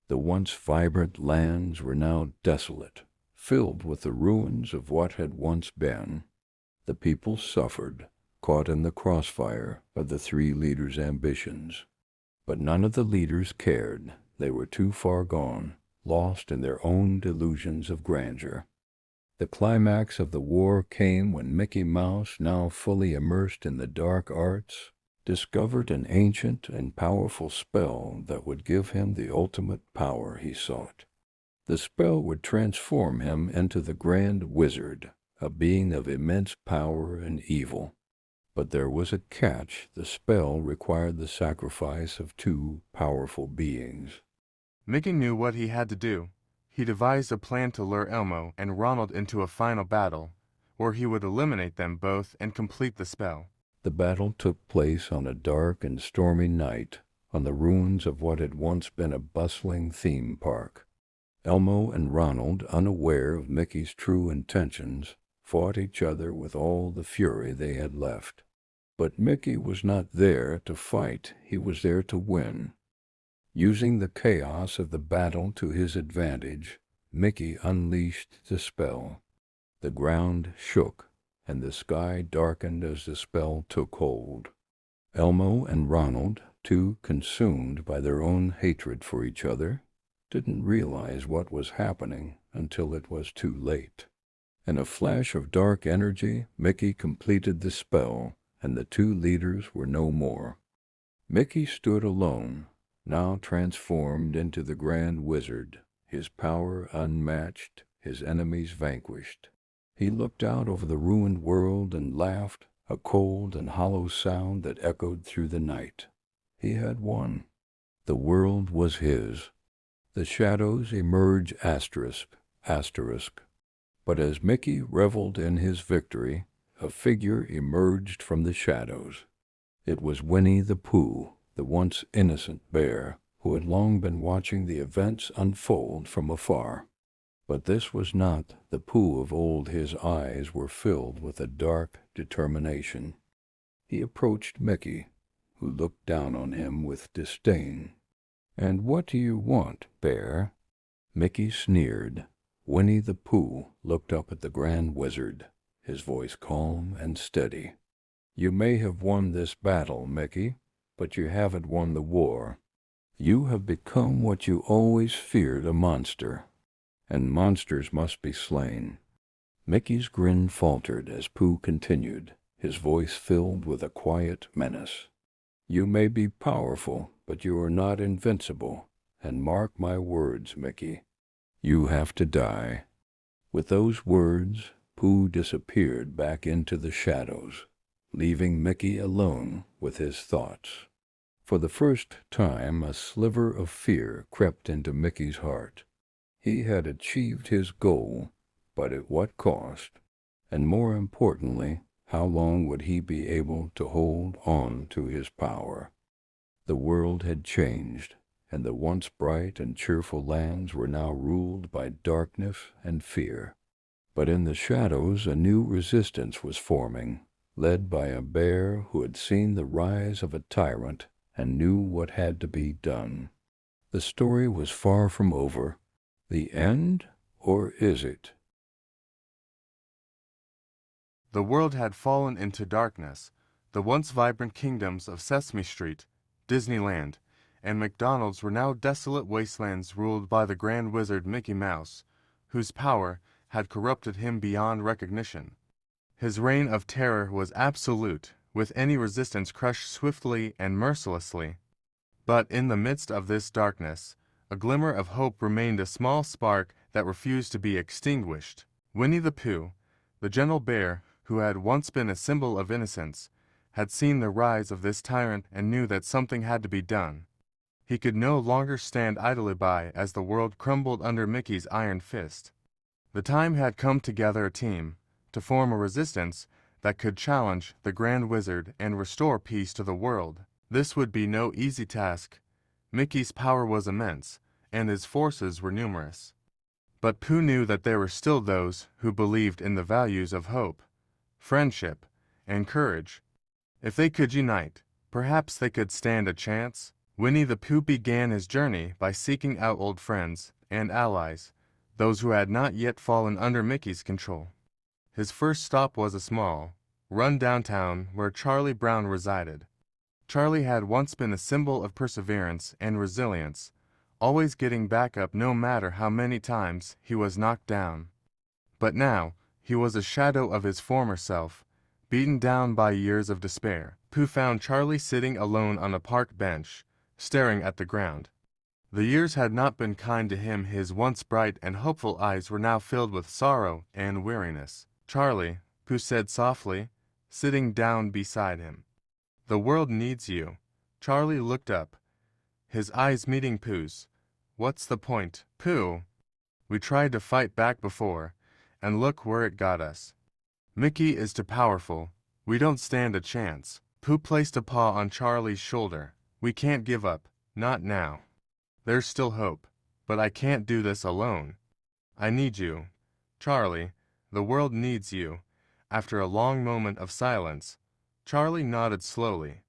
The once vibrant lands were now desolate, filled with the ruins of what had once been. The people suffered, caught in the crossfire of the three leaders' ambitions. But none of the leaders cared. They were too far gone, lost in their own delusions of grandeur. The climax of the war came when Mickey Mouse, now fully immersed in the dark arts, discovered an ancient and powerful spell that would give him the ultimate power he sought. The spell would transform him into the Grand Wizard, a being of immense power and evil. But there was a catch. The spell required the sacrifice of two powerful beings. Mickey knew what he had to do. He devised a plan to lure Elmo and Ronald into a final battle, where he would eliminate them both and complete the spell. The battle took place on a dark and stormy night on the ruins of what had once been a bustling theme park. Elmo and Ronald, unaware of Mickey's true intentions, fought each other with all the fury they had left. But Mickey was not there to fight. He was there to win. Using the chaos of the battle to his advantage, Mickey unleashed the spell. The ground shook, and the sky darkened as the spell took hold. Elmo and Ronald, too consumed by their own hatred for each other, didn't realize what was happening until it was too late. In a flash of dark energy, Mickey completed the spell, and the two leaders were no more. Mickey stood alone, now transformed into the Grand Wizard, his power unmatched, his enemies vanquished. He looked out over the ruined world and laughed, a cold and hollow sound that echoed through the night. He had won. The world was his. The shadows emerged asterisk. But as Mickey reveled in his victory, a figure emerged from the shadows. It was Winnie the Pooh, the once innocent bear, who had long been watching the events unfold from afar. But this was not the Pooh of old. His eyes were filled with a dark determination. He approached Mickey, who looked down on him with disdain. "And what do you want, bear?" Mickey sneered. Winnie the Pooh looked up at the Grand Wizard, his voice calm and steady. "You may have won this battle, Mickey, but you haven't won the war. You have become what you always feared, a monster, and monsters must be slain." Mickey's grin faltered as Pooh continued, his voice filled with a quiet menace. "You may be powerful, but you are not invincible, and mark my words, Mickey, you have to die." With those words, Pooh disappeared back into the shadows, leaving Mickey alone with his thoughts. For the first time, a sliver of fear crept into Mickey's heart. He had achieved his goal, but at what cost? And more importantly, how long would he be able to hold on to his power? The world had changed, and the once bright and cheerful lands were now ruled by darkness and fear. But in the shadows a new resistance was forming, led by a bear who had seen the rise of a tyrant and knew what had to be done. The story was far from over. The end, or is it? The world had fallen into darkness. The once vibrant kingdoms of Sesame Street, Disneyland, and McDonald's were now desolate wastelands ruled by the Grand Wizard Mickey Mouse, whose power had corrupted him beyond recognition. His reign of terror was absolute, with any resistance crushed swiftly and mercilessly. But in the midst of this darkness, a glimmer of hope remained, a small spark that refused to be extinguished. Winnie the Pooh, the gentle bear who had once been a symbol of innocence, had seen the rise of this tyrant and knew that something had to be done. He could no longer stand idly by as the world crumbled under Mickey's iron fist. The time had come to gather a team, to form a resistance that could challenge the Grand Wizard and restore peace to the world. This would be no easy task. Mickey's power was immense, and his forces were numerous. But Pooh knew that there were still those who believed in the values of hope, friendship, and courage. If they could unite, perhaps they could stand a chance. Winnie the Pooh began his journey by seeking out old friends and allies, those who had not yet fallen under Mickey's control. His first stop was a small, run-down town where Charlie Brown resided. Charlie had once been a symbol of perseverance and resilience, always getting back up no matter how many times he was knocked down. But now, he was a shadow of his former self, beaten down by years of despair. Pooh found Charlie sitting alone on a park bench, staring at the ground. The years had not been kind to him. His once bright and hopeful eyes were now filled with sorrow and weariness. "Charlie," Pooh said softly, sitting down beside him. "The world needs you." Charlie looked up, his eyes meeting Pooh's. "What's the point?" "Pooh, we tried to fight back before, and look where it got us. Mickey is too powerful. We don't stand a chance." Pooh placed a paw on Charlie's shoulder. "We can't give up. Not now. There's still hope. But I can't do this alone. I need you. Charlie, the world needs you." After a long moment of silence, Charlie nodded slowly.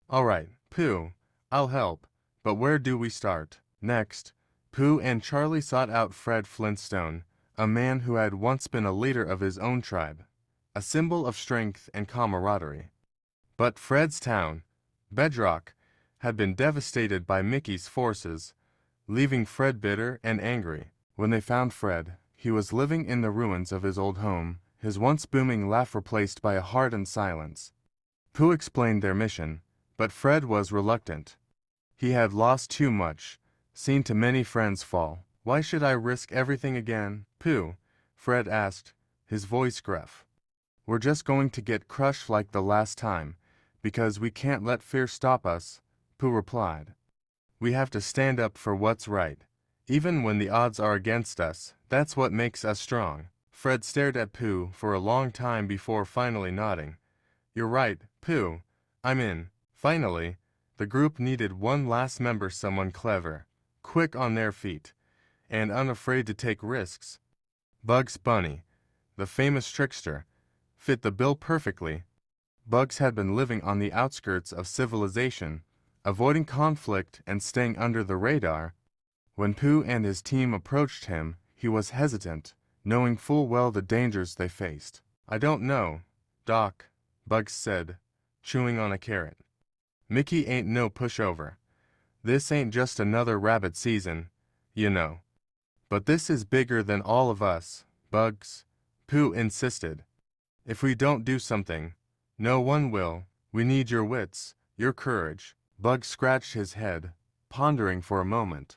"All right, Pooh, I'll help. But where do we start?" Next, Pooh and Charlie sought out Fred Flintstone, a man who had once been a leader of his own tribe, a symbol of strength and camaraderie. But Fred's town, Bedrock, had been devastated by Mickey's forces, leaving Fred bitter and angry. When they found Fred, he was living in the ruins of his old home, his once booming laugh replaced by a hardened silence. Pooh explained their mission, but Fred was reluctant. He had lost too much, seen too many friends fall. "Why should I risk everything again, Pooh?" Fred asked, his voice gruff. "We're just going to get crushed like the last time, because we can't let fear stop us," Pooh replied. "We have to stand up for what's right, even when the odds are against us. That's what makes us strong." Fred stared at Pooh for a long time before finally nodding. "You're right, Pooh. I'm in." Finally, the group needed one last member, someone clever, quick on their feet, and unafraid to take risks. Bugs Bunny, the famous trickster, fit the bill perfectly. Bugs had been living on the outskirts of civilization, avoiding conflict and staying under the radar. When Pooh and his team approached him, he was hesitant, knowing full well the dangers they faced. "I don't know, Doc," Bugs said, chewing on a carrot. "Mickey ain't no pushover. This ain't just another rabbit season, you know. But this is bigger than all of us, Bugs," Pooh insisted. "If we don't do something, no one will. We need your wits, your courage." Bugs scratched his head, pondering for a moment.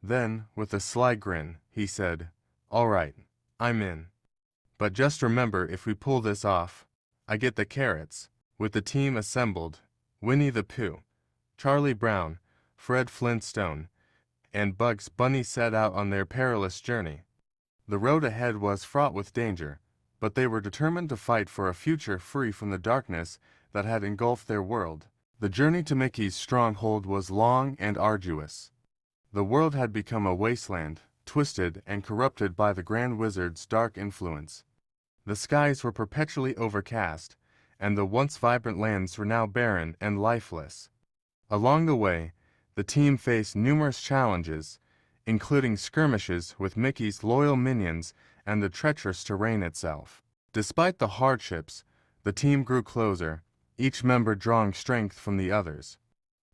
Then, with a sly grin, he said, "All right, I'm in. But just remember, if we pull this off, I get the carrots." With the team assembled, Winnie the Pooh, Charlie Brown, Fred Flintstone, and Bugs Bunny set out on their perilous journey. The road ahead was fraught with danger, but they were determined to fight for a future free from the darkness that had engulfed their world. The journey to Mickey's stronghold was long and arduous. The world had become a wasteland, twisted and corrupted by the Grand Wizard's dark influence. The skies were perpetually overcast, and the once vibrant lands were now barren and lifeless. Along the way, the team faced numerous challenges, including skirmishes with Mickey's loyal minions and the treacherous terrain itself. Despite the hardships, the team grew closer, each member drawing strength from the others.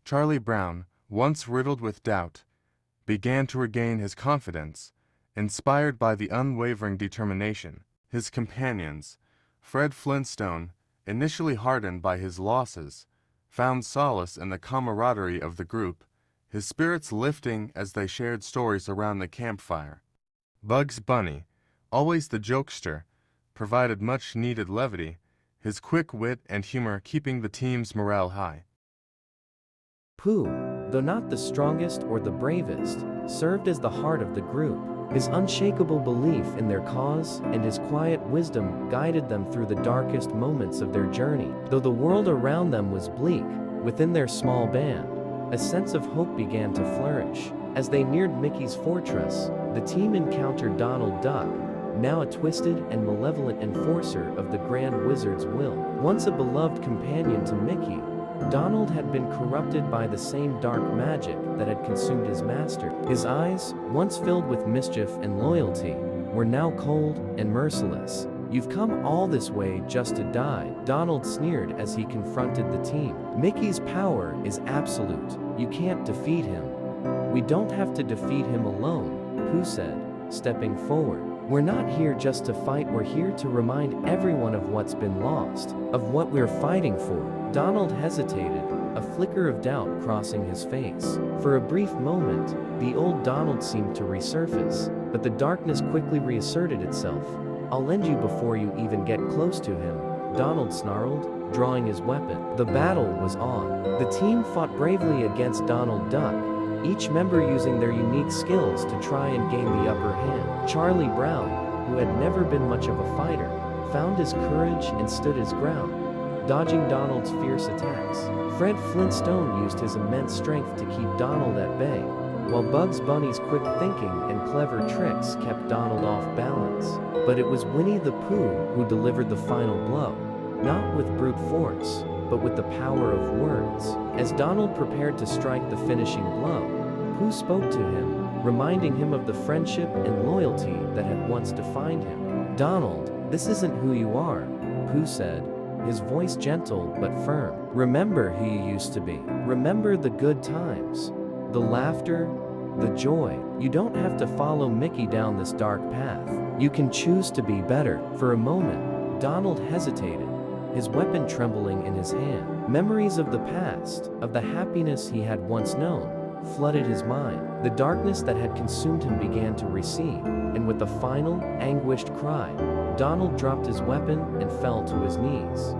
Charlie Brown, once riddled with doubt, began to regain his confidence, inspired by the unwavering determination. His companions, Fred Flintstone, initially hardened by his losses, found solace in the camaraderie of the group, his spirits lifting as they shared stories around the campfire. Bugs Bunny, always the jokester, provided much-needed levity, his quick wit and humor keeping the team's morale high. Pooh, though not the strongest or the bravest, served as the heart of the group. His unshakable belief in their cause and his quiet wisdom guided them through the darkest moments of their journey. Though the world around them was bleak, within their small band, a sense of hope began to flourish. As they neared Mickey's fortress, the team encountered Donald Duck, now a twisted and malevolent enforcer of the Grand Wizard's will. Once a beloved companion to Mickey, Donald had been corrupted by the same dark magic that had consumed his master. His eyes, once filled with mischief and loyalty, were now cold and merciless. "You've come all this way just to die," Donald sneered as he confronted the team. "Mickey's power is absolute. You can't defeat him." "We don't have to defeat him alone," Pooh said, stepping forward. "We're not here just to fight, we're here to remind everyone of what's been lost, of what we're fighting for." Donald hesitated, a flicker of doubt crossing his face. For a brief moment, the old Donald seemed to resurface, but the darkness quickly reasserted itself. "I'll end you before you even get close to him," Donald snarled, drawing his weapon. The battle was on. The team fought bravely against Donald Duck, each member using their unique skills to try and gain the upper hand. Charlie Brown, who had never been much of a fighter, found his courage and stood his ground, dodging Donald's fierce attacks. Fred Flintstone used his immense strength to keep Donald at bay, while Bugs Bunny's quick thinking and clever tricks kept Donald off balance. But it was Winnie the Pooh who delivered the final blow, not with brute force, but with the power of words. As Donald prepared to strike the finishing blow, Pooh spoke to him, reminding him of the friendship and loyalty that had once defined him. "Donald, this isn't who you are," Pooh said, his voice gentle but firm. "Remember who you used to be. Remember the good times, the laughter, the joy. You don't have to follow Mickey down this dark path. You can choose to be better." For a moment, Donald hesitated, his weapon trembling in his hand. Memories of the past, of the happiness he had once known, flooded his mind. The darkness that had consumed him began to recede, and with a final, anguished cry, Donald dropped his weapon and fell to his knees.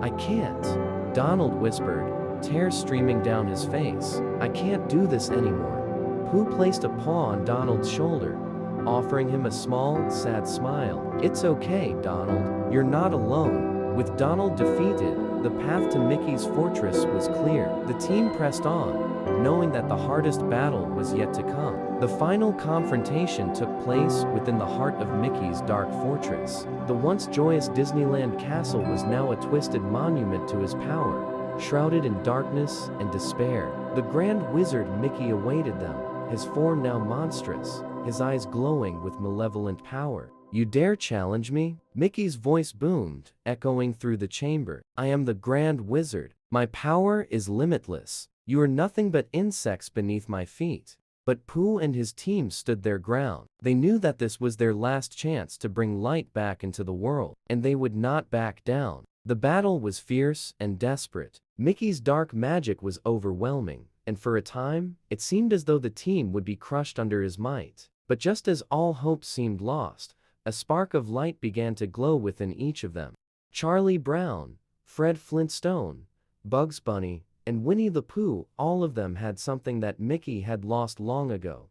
I can't," Donald whispered, tears streaming down his face. "I can't do this anymore." Pooh placed a paw on Donald's shoulder, offering him a small, sad smile. "It's okay, Donald. You're not alone." With Donald defeated, the path to Mickey's fortress was clear. The team pressed on, knowing that the hardest battle was yet to come. The final confrontation took place within the heart of Mickey's dark fortress. The once joyous Disneyland castle was now a twisted monument to his power, shrouded in darkness and despair. The Grand Wizard Mickey awaited them, his form now monstrous, his eyes glowing with malevolent power. "You dare challenge me?" Mickey's voice boomed, echoing through the chamber. "I am the Grand Wizard. My power is limitless. You are nothing but insects beneath my feet." But Pooh and his team stood their ground. They knew that this was their last chance to bring light back into the world, and they would not back down. The battle was fierce and desperate. Mickey's dark magic was overwhelming, and for a time, it seemed as though the team would be crushed under his might. But just as all hope seemed lost, a spark of light began to glow within each of them. Charlie Brown, Fred Flintstone, Bugs Bunny, and Winnie the Pooh, all of them had something that Mickey had lost long ago.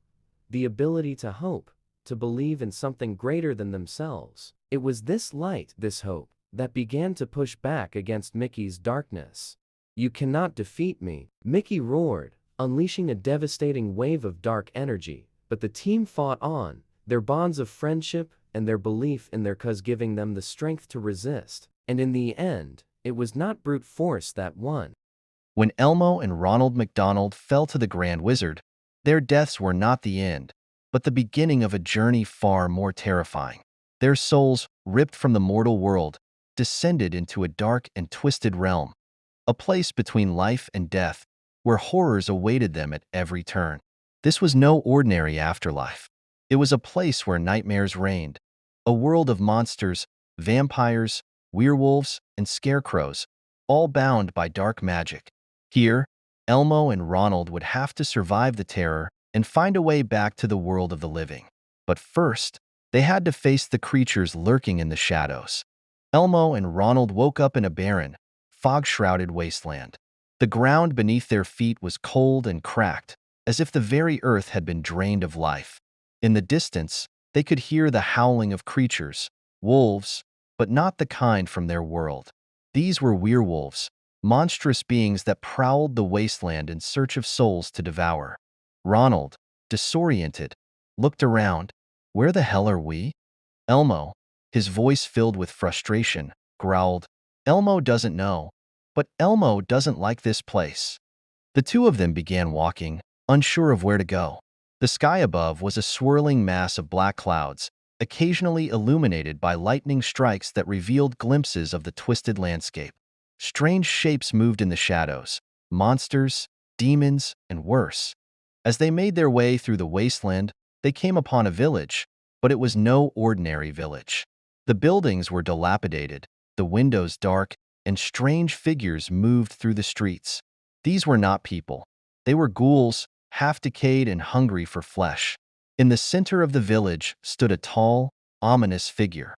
The ability to hope, to believe in something greater than themselves. It was this light, this hope, that began to push back against Mickey's darkness. "You cannot defeat me," Mickey roared, unleashing a devastating wave of dark energy. But the team fought on, their bonds of friendship and their belief in their cause giving them the strength to resist. And in the end, it was not brute force that won. When Elmo and Ronald McDonald fell to the Grand Wizard, their deaths were not the end, but the beginning of a journey far more terrifying. Their souls, ripped from the mortal world, descended into a dark and twisted realm, a place between life and death, where horrors awaited them at every turn. This was no ordinary afterlife. It was a place where nightmares reigned, a world of monsters, vampires, werewolves, and scarecrows, all bound by dark magic. Here, Elmo and Ronald would have to survive the terror and find a way back to the world of the living. But first, they had to face the creatures lurking in the shadows. Elmo and Ronald woke up in a barren, fog-shrouded wasteland. The ground beneath their feet was cold and cracked, as if the very earth had been drained of life. In the distance, they could hear the howling of creatures, wolves, but not the kind from their world. These were werewolves, monstrous beings that prowled the wasteland in search of souls to devour. Ronald, disoriented, looked around. "Where the hell are we?" Elmo, his voice filled with frustration, growled, "Elmo doesn't know, but Elmo doesn't like this place." The two of them began walking, unsure of where to go. The sky above was a swirling mass of black clouds, occasionally illuminated by lightning strikes that revealed glimpses of the twisted landscape. Strange shapes moved in the shadows, monsters, demons, and worse. As they made their way through the wasteland, they came upon a village, but it was no ordinary village. The buildings were dilapidated, the windows dark, and strange figures moved through the streets. These were not people. They were ghouls, half-decayed and hungry for flesh. In the center of the village stood a tall, ominous figure.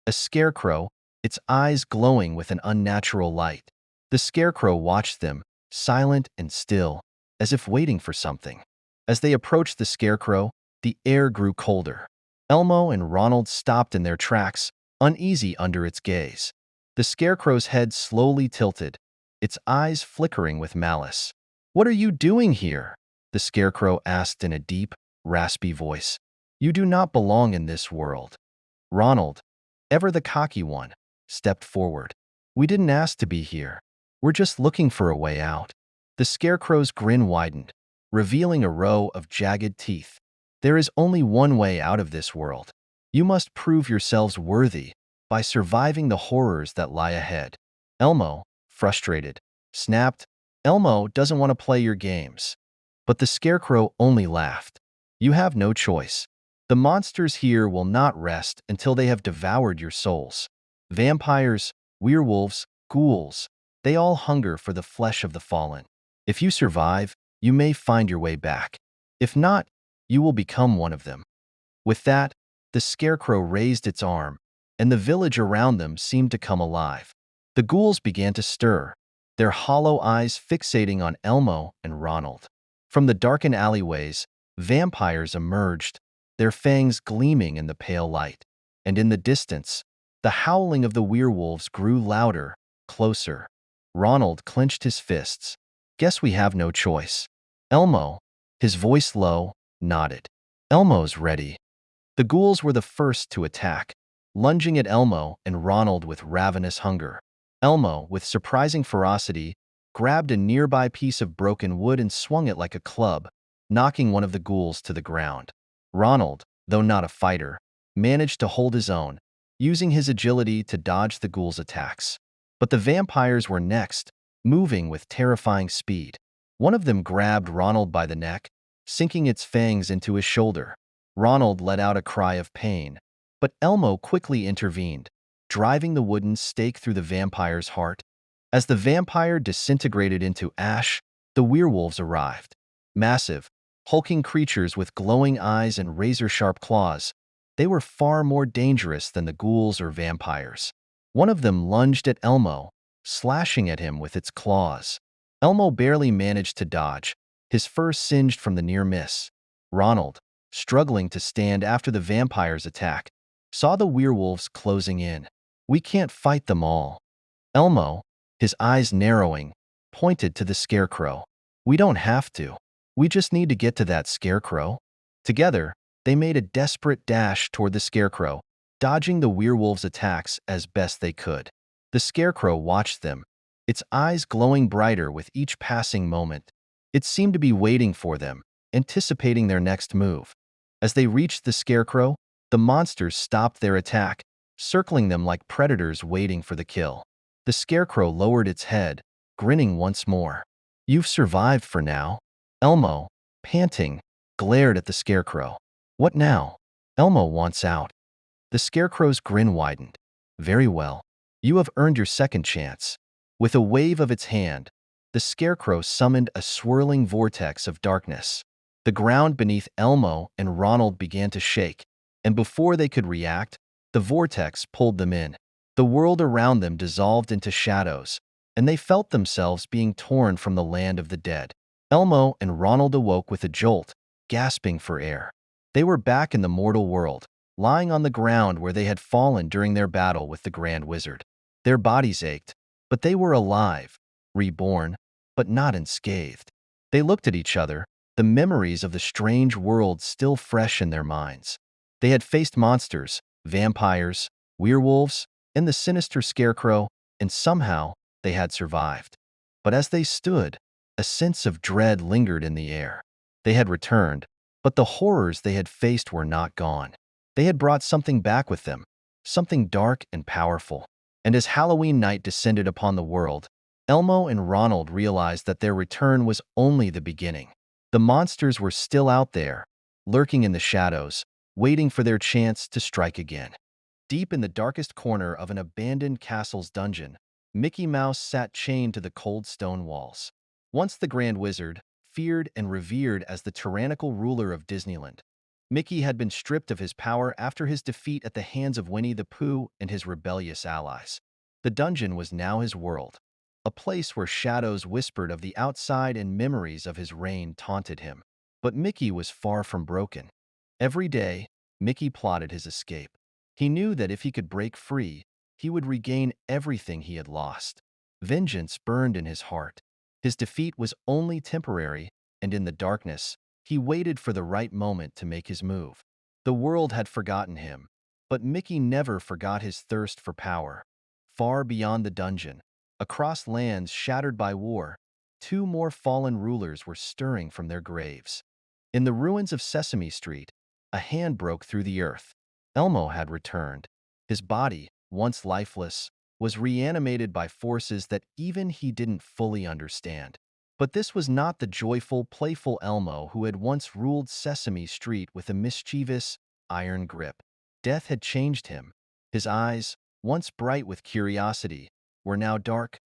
A scarecrow, its eyes glowing with an unnatural light. The scarecrow watched them, silent and still, as if waiting for something. As they approached the scarecrow, the air grew colder. Elmo and Ronald stopped in their tracks, uneasy under its gaze. The scarecrow's head slowly tilted, its eyes flickering with malice. "What are you doing here?" the scarecrow asked in a deep, raspy voice. "You do not belong in this world." Ronald, ever the cocky one, stepped forward. "We didn't ask to be here. We're just looking for a way out." The scarecrow's grin widened, revealing a row of jagged teeth. "There is only one way out of this world. You must prove yourselves worthy by surviving the horrors that lie ahead." Elmo, frustrated, snapped, "Elmo doesn't want to play your games." But the scarecrow only laughed. "You have no choice. The monsters here will not rest until they have devoured your souls. Vampires, werewolves, ghouls, they all hunger for the flesh of the fallen. If you survive, you may find your way back. If not, you will become one of them." With that, the scarecrow raised its arm, and the village around them seemed to come alive. The ghouls began to stir, their hollow eyes fixating on Elmo and Ronald. From the darkened alleyways, vampires emerged, their fangs gleaming in the pale light. And in the distance, the howling of the werewolves grew louder, closer. Ronald clenched his fists. "Guess we have no choice." Elmo, his voice low, nodded. "Elmo's ready." The ghouls were the first to attack, lunging at Elmo and Ronald with ravenous hunger. Elmo, with surprising ferocity, grabbed a nearby piece of broken wood and swung it like a club, knocking one of the ghouls to the ground. Ronald, though not a fighter, managed to hold his own, using his agility to dodge the ghouls' attacks. But the vampires were next, moving with terrifying speed. One of them grabbed Ronald by the neck, sinking its fangs into his shoulder. Ronald let out a cry of pain, but Elmo quickly intervened, driving the wooden stake through the vampire's heart. As the vampire disintegrated into ash, the werewolves arrived. Massive, hulking creatures with glowing eyes and razor-sharp claws, they were far more dangerous than the ghouls or vampires. One of them lunged at Elmo, slashing at him with its claws. Elmo barely managed to dodge, his fur singed from the near miss. Ronald, struggling to stand after the vampire's attack, saw the werewolves closing in. "We can't fight them all." Elmo, his eyes narrowing, pointed to the scarecrow. "We don't have to. We just need to get to that scarecrow." Together, they made a desperate dash toward the scarecrow, dodging the werewolves' attacks as best they could. The scarecrow watched them, its eyes glowing brighter with each passing moment. It seemed to be waiting for them, anticipating their next move. As they reached the scarecrow, the monsters stopped their attack, circling them like predators waiting for the kill. The scarecrow lowered its head, grinning once more. "You've survived for now." Elmo, panting, glared at the scarecrow. "What now?" "Elmo wants out." The scarecrow's grin widened. "Very well. You have earned your second chance." With a wave of its hand, the scarecrow summoned a swirling vortex of darkness. The ground beneath Elmo and Ronald began to shake, and before they could react, the vortex pulled them in. The world around them dissolved into shadows, and they felt themselves being torn from the land of the dead. Elmo and Ronald awoke with a jolt, gasping for air. They were back in the mortal world, lying on the ground where they had fallen during their battle with the Grand Wizard. Their bodies ached, but they were alive, reborn, but not unscathed. They looked at each other, the memories of the strange world still fresh in their minds. They had faced monsters, vampires, werewolves, and the sinister scarecrow, and somehow they had survived. But as they stood, a sense of dread lingered in the air. They had returned, but the horrors they had faced were not gone. They had brought something back with them, something dark and powerful. And as Halloween night descended upon the world, Elmo and Ronald realized that their return was only the beginning. The monsters were still out there, lurking in the shadows, waiting for their chance to strike again. Deep in the darkest corner of an abandoned castle's dungeon, Mickey Mouse sat chained to the cold stone walls. Once the Grand Wizard, feared and revered as the tyrannical ruler of Disneyland, Mickey had been stripped of his power after his defeat at the hands of Winnie the Pooh and his rebellious allies. The dungeon was now his world, a place where shadows whispered of the outside and memories of his reign taunted him. But Mickey was far from broken. Every day, Mickey plotted his escape. He knew that if he could break free, he would regain everything he had lost. Vengeance burned in his heart. His defeat was only temporary, and in the darkness, he waited for the right moment to make his move. The world had forgotten him, but Mickey never forgot his thirst for power. Far beyond the dungeon, across lands shattered by war, two more fallen rulers were stirring from their graves. In the ruins of Sesame Street, a hand broke through the earth. Elmo had returned. His body, once lifeless, was reanimated by forces that even he didn't fully understand. But this was not the joyful, playful Elmo who had once ruled Sesame Street with a mischievous, iron grip. Death had changed him. His eyes, once bright with curiosity, were now dark,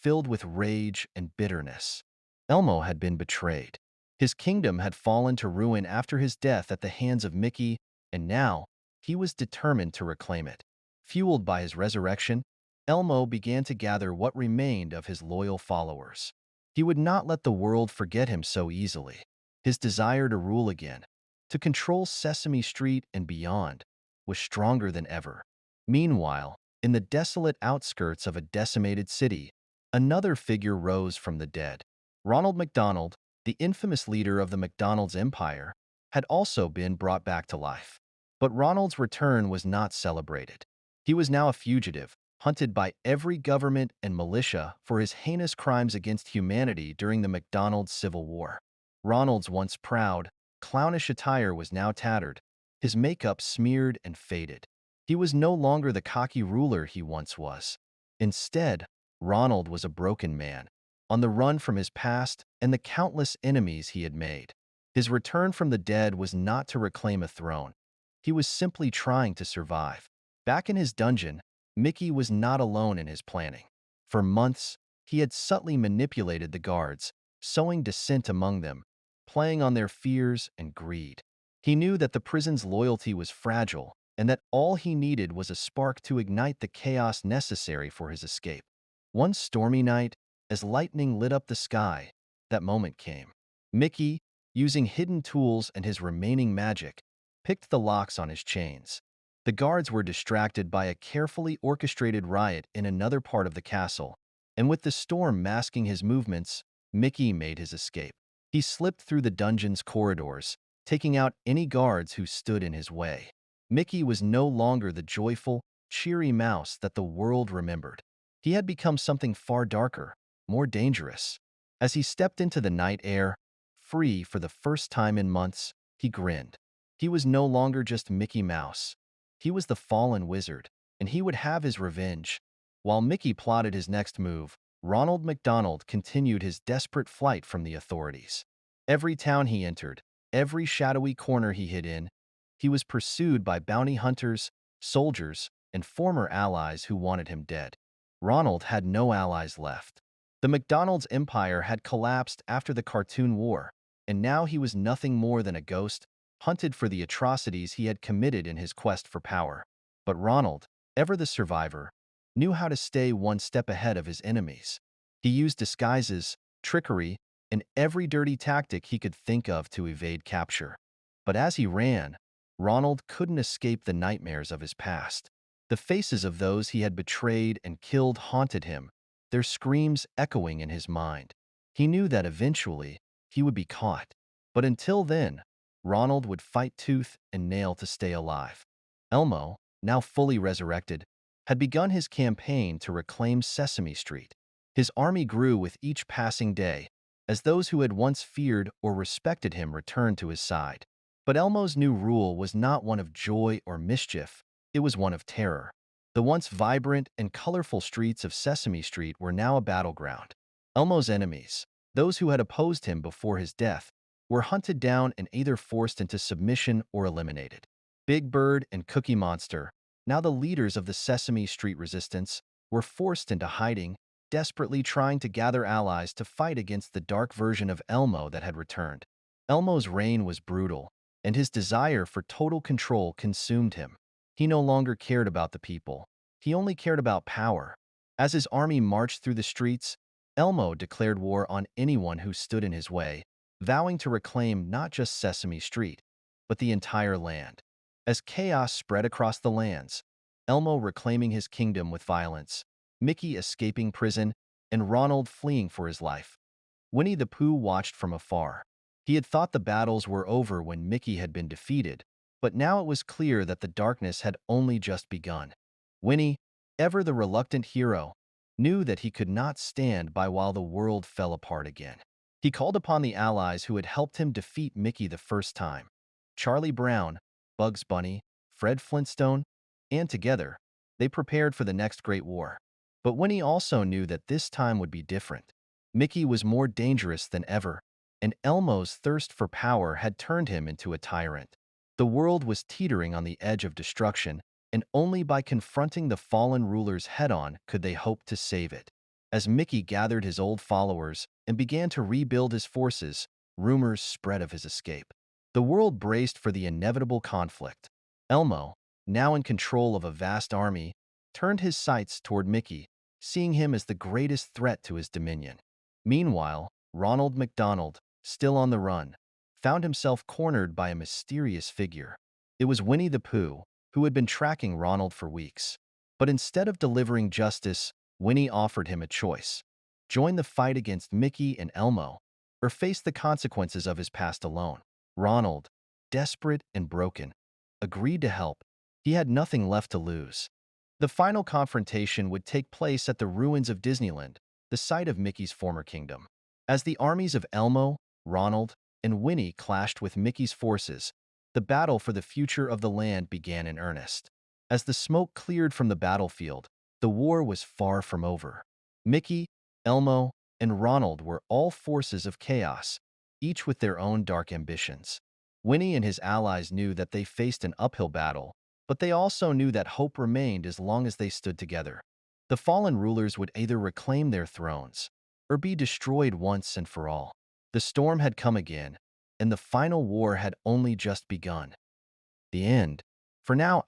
filled with rage and bitterness. Elmo had been betrayed. His kingdom had fallen to ruin after his death at the hands of Mickey, and now he was determined to reclaim it. Fueled by his resurrection, Elmo began to gather what remained of his loyal followers. He would not let the world forget him so easily. His desire to rule again, to control Sesame Street and beyond, was stronger than ever. Meanwhile, in the desolate outskirts of a decimated city, another figure rose from the dead. Ronald McDonald, the infamous leader of the McDonald's empire, had also been brought back to life. But Ronald's return was not celebrated. He was now a fugitive, hunted by every government and militia for his heinous crimes against humanity during the McDonald's Civil War. Ronald's once proud, clownish attire was now tattered, his makeup smeared and faded. He was no longer the cocky ruler he once was. Instead, Ronald was a broken man, on the run from his past and the countless enemies he had made. His return from the dead was not to reclaim a throne. He was simply trying to survive. Back in his dungeon, Mickey was not alone in his planning. For months, he had subtly manipulated the guards, sowing dissent among them, playing on their fears and greed. He knew that the prison's loyalty was fragile and that all he needed was a spark to ignite the chaos necessary for his escape. One stormy night, As lightning lit up the sky, that moment came. Mickey, using hidden tools and his remaining magic, picked the locks on his chains. The guards were distracted by a carefully orchestrated riot in another part of the castle, and with the storm masking his movements, Mickey made his escape. He slipped through the dungeon's corridors, taking out any guards who stood in his way. Mickey was no longer the joyful, cheery mouse that the world remembered. He had become something far darker, more dangerous. As he stepped into the night air, free for the first time in months, he grinned. He was no longer just Mickey Mouse. He was the fallen wizard, and he would have his revenge. While Mickey plotted his next move, Ronald McDonald continued his desperate flight from the authorities. Every town he entered, every shadowy corner he hid in, he was pursued by bounty hunters, soldiers, and former allies who wanted him dead. Ronald had no allies left. The McDonald's empire had collapsed after the Cartoon War, and now he was nothing more than a ghost, hunted for the atrocities he had committed in his quest for power. But Ronald, ever the survivor, knew how to stay one step ahead of his enemies. He used disguises, trickery, and every dirty tactic he could think of to evade capture. But as he ran, Ronald couldn't escape the nightmares of his past. The faces of those he had betrayed and killed haunted him, their screams echoing in his mind. He knew that eventually he would be caught. But until then, Ronald would fight tooth and nail to stay alive. Elmo, now fully resurrected, had begun his campaign to reclaim Sesame Street. His army grew with each passing day, as those who had once feared or respected him returned to his side. But Elmo's new rule was not one of joy or mischief, it was one of terror. The once vibrant and colorful streets of Sesame Street were now a battleground. Elmo's enemies, those who had opposed him before his death, were hunted down and either forced into submission or eliminated. Big Bird and Cookie Monster, now the leaders of the Sesame Street resistance, were forced into hiding, desperately trying to gather allies to fight against the dark version of Elmo that had returned. Elmo's reign was brutal, and his desire for total control consumed him. He no longer cared about the people. He only cared about power. As his army marched through the streets, Elmo declared war on anyone who stood in his way, vowing to reclaim not just Sesame Street, but the entire land. As chaos spread across the lands, Elmo reclaiming his kingdom with violence, Mickey escaping prison, and Ronald fleeing for his life. Winnie the Pooh watched from afar. He had thought the battles were over when Mickey had been defeated, but now it was clear that the darkness had only just begun. Winnie, ever the reluctant hero, knew that he could not stand by while the world fell apart again. He called upon the allies who had helped him defeat Mickey the first time: Charlie Brown, Bugs Bunny, Fred Flintstone, and together, they prepared for the next great war. But Winnie also knew that this time would be different. Mickey was more dangerous than ever, and Elmo's thirst for power had turned him into a tyrant. The world was teetering on the edge of destruction, and only by confronting the fallen rulers head-on could they hope to save it. As Mickey gathered his old followers and began to rebuild his forces, rumors spread of his escape. The world braced for the inevitable conflict. Elmo, now in control of a vast army, turned his sights toward Mickey, seeing him as the greatest threat to his dominion. Meanwhile, Ronald McDonald, still on the run, found himself cornered by a mysterious figure. It was Winnie the Pooh, who had been tracking Ronald for weeks. But instead of delivering justice, Winnie offered him a choice: join the fight against Mickey and Elmo, or face the consequences of his past alone. Ronald, desperate and broken, agreed to help. He had nothing left to lose. The final confrontation would take place at the ruins of Disneyland, the site of Mickey's former kingdom. As the armies of Elmo, Ronald, and Winnie clashed with Mickey's forces, the battle for the future of the land began in earnest. As the smoke cleared from the battlefield, the war was far from over. Mickey, Elmo, and Ronald were all forces of chaos, each with their own dark ambitions. Winnie and his allies knew that they faced an uphill battle, but they also knew that hope remained as long as they stood together. The fallen rulers would either reclaim their thrones or be destroyed once and for all. The storm had come again, and the final war had only just begun. The end. For now, ***.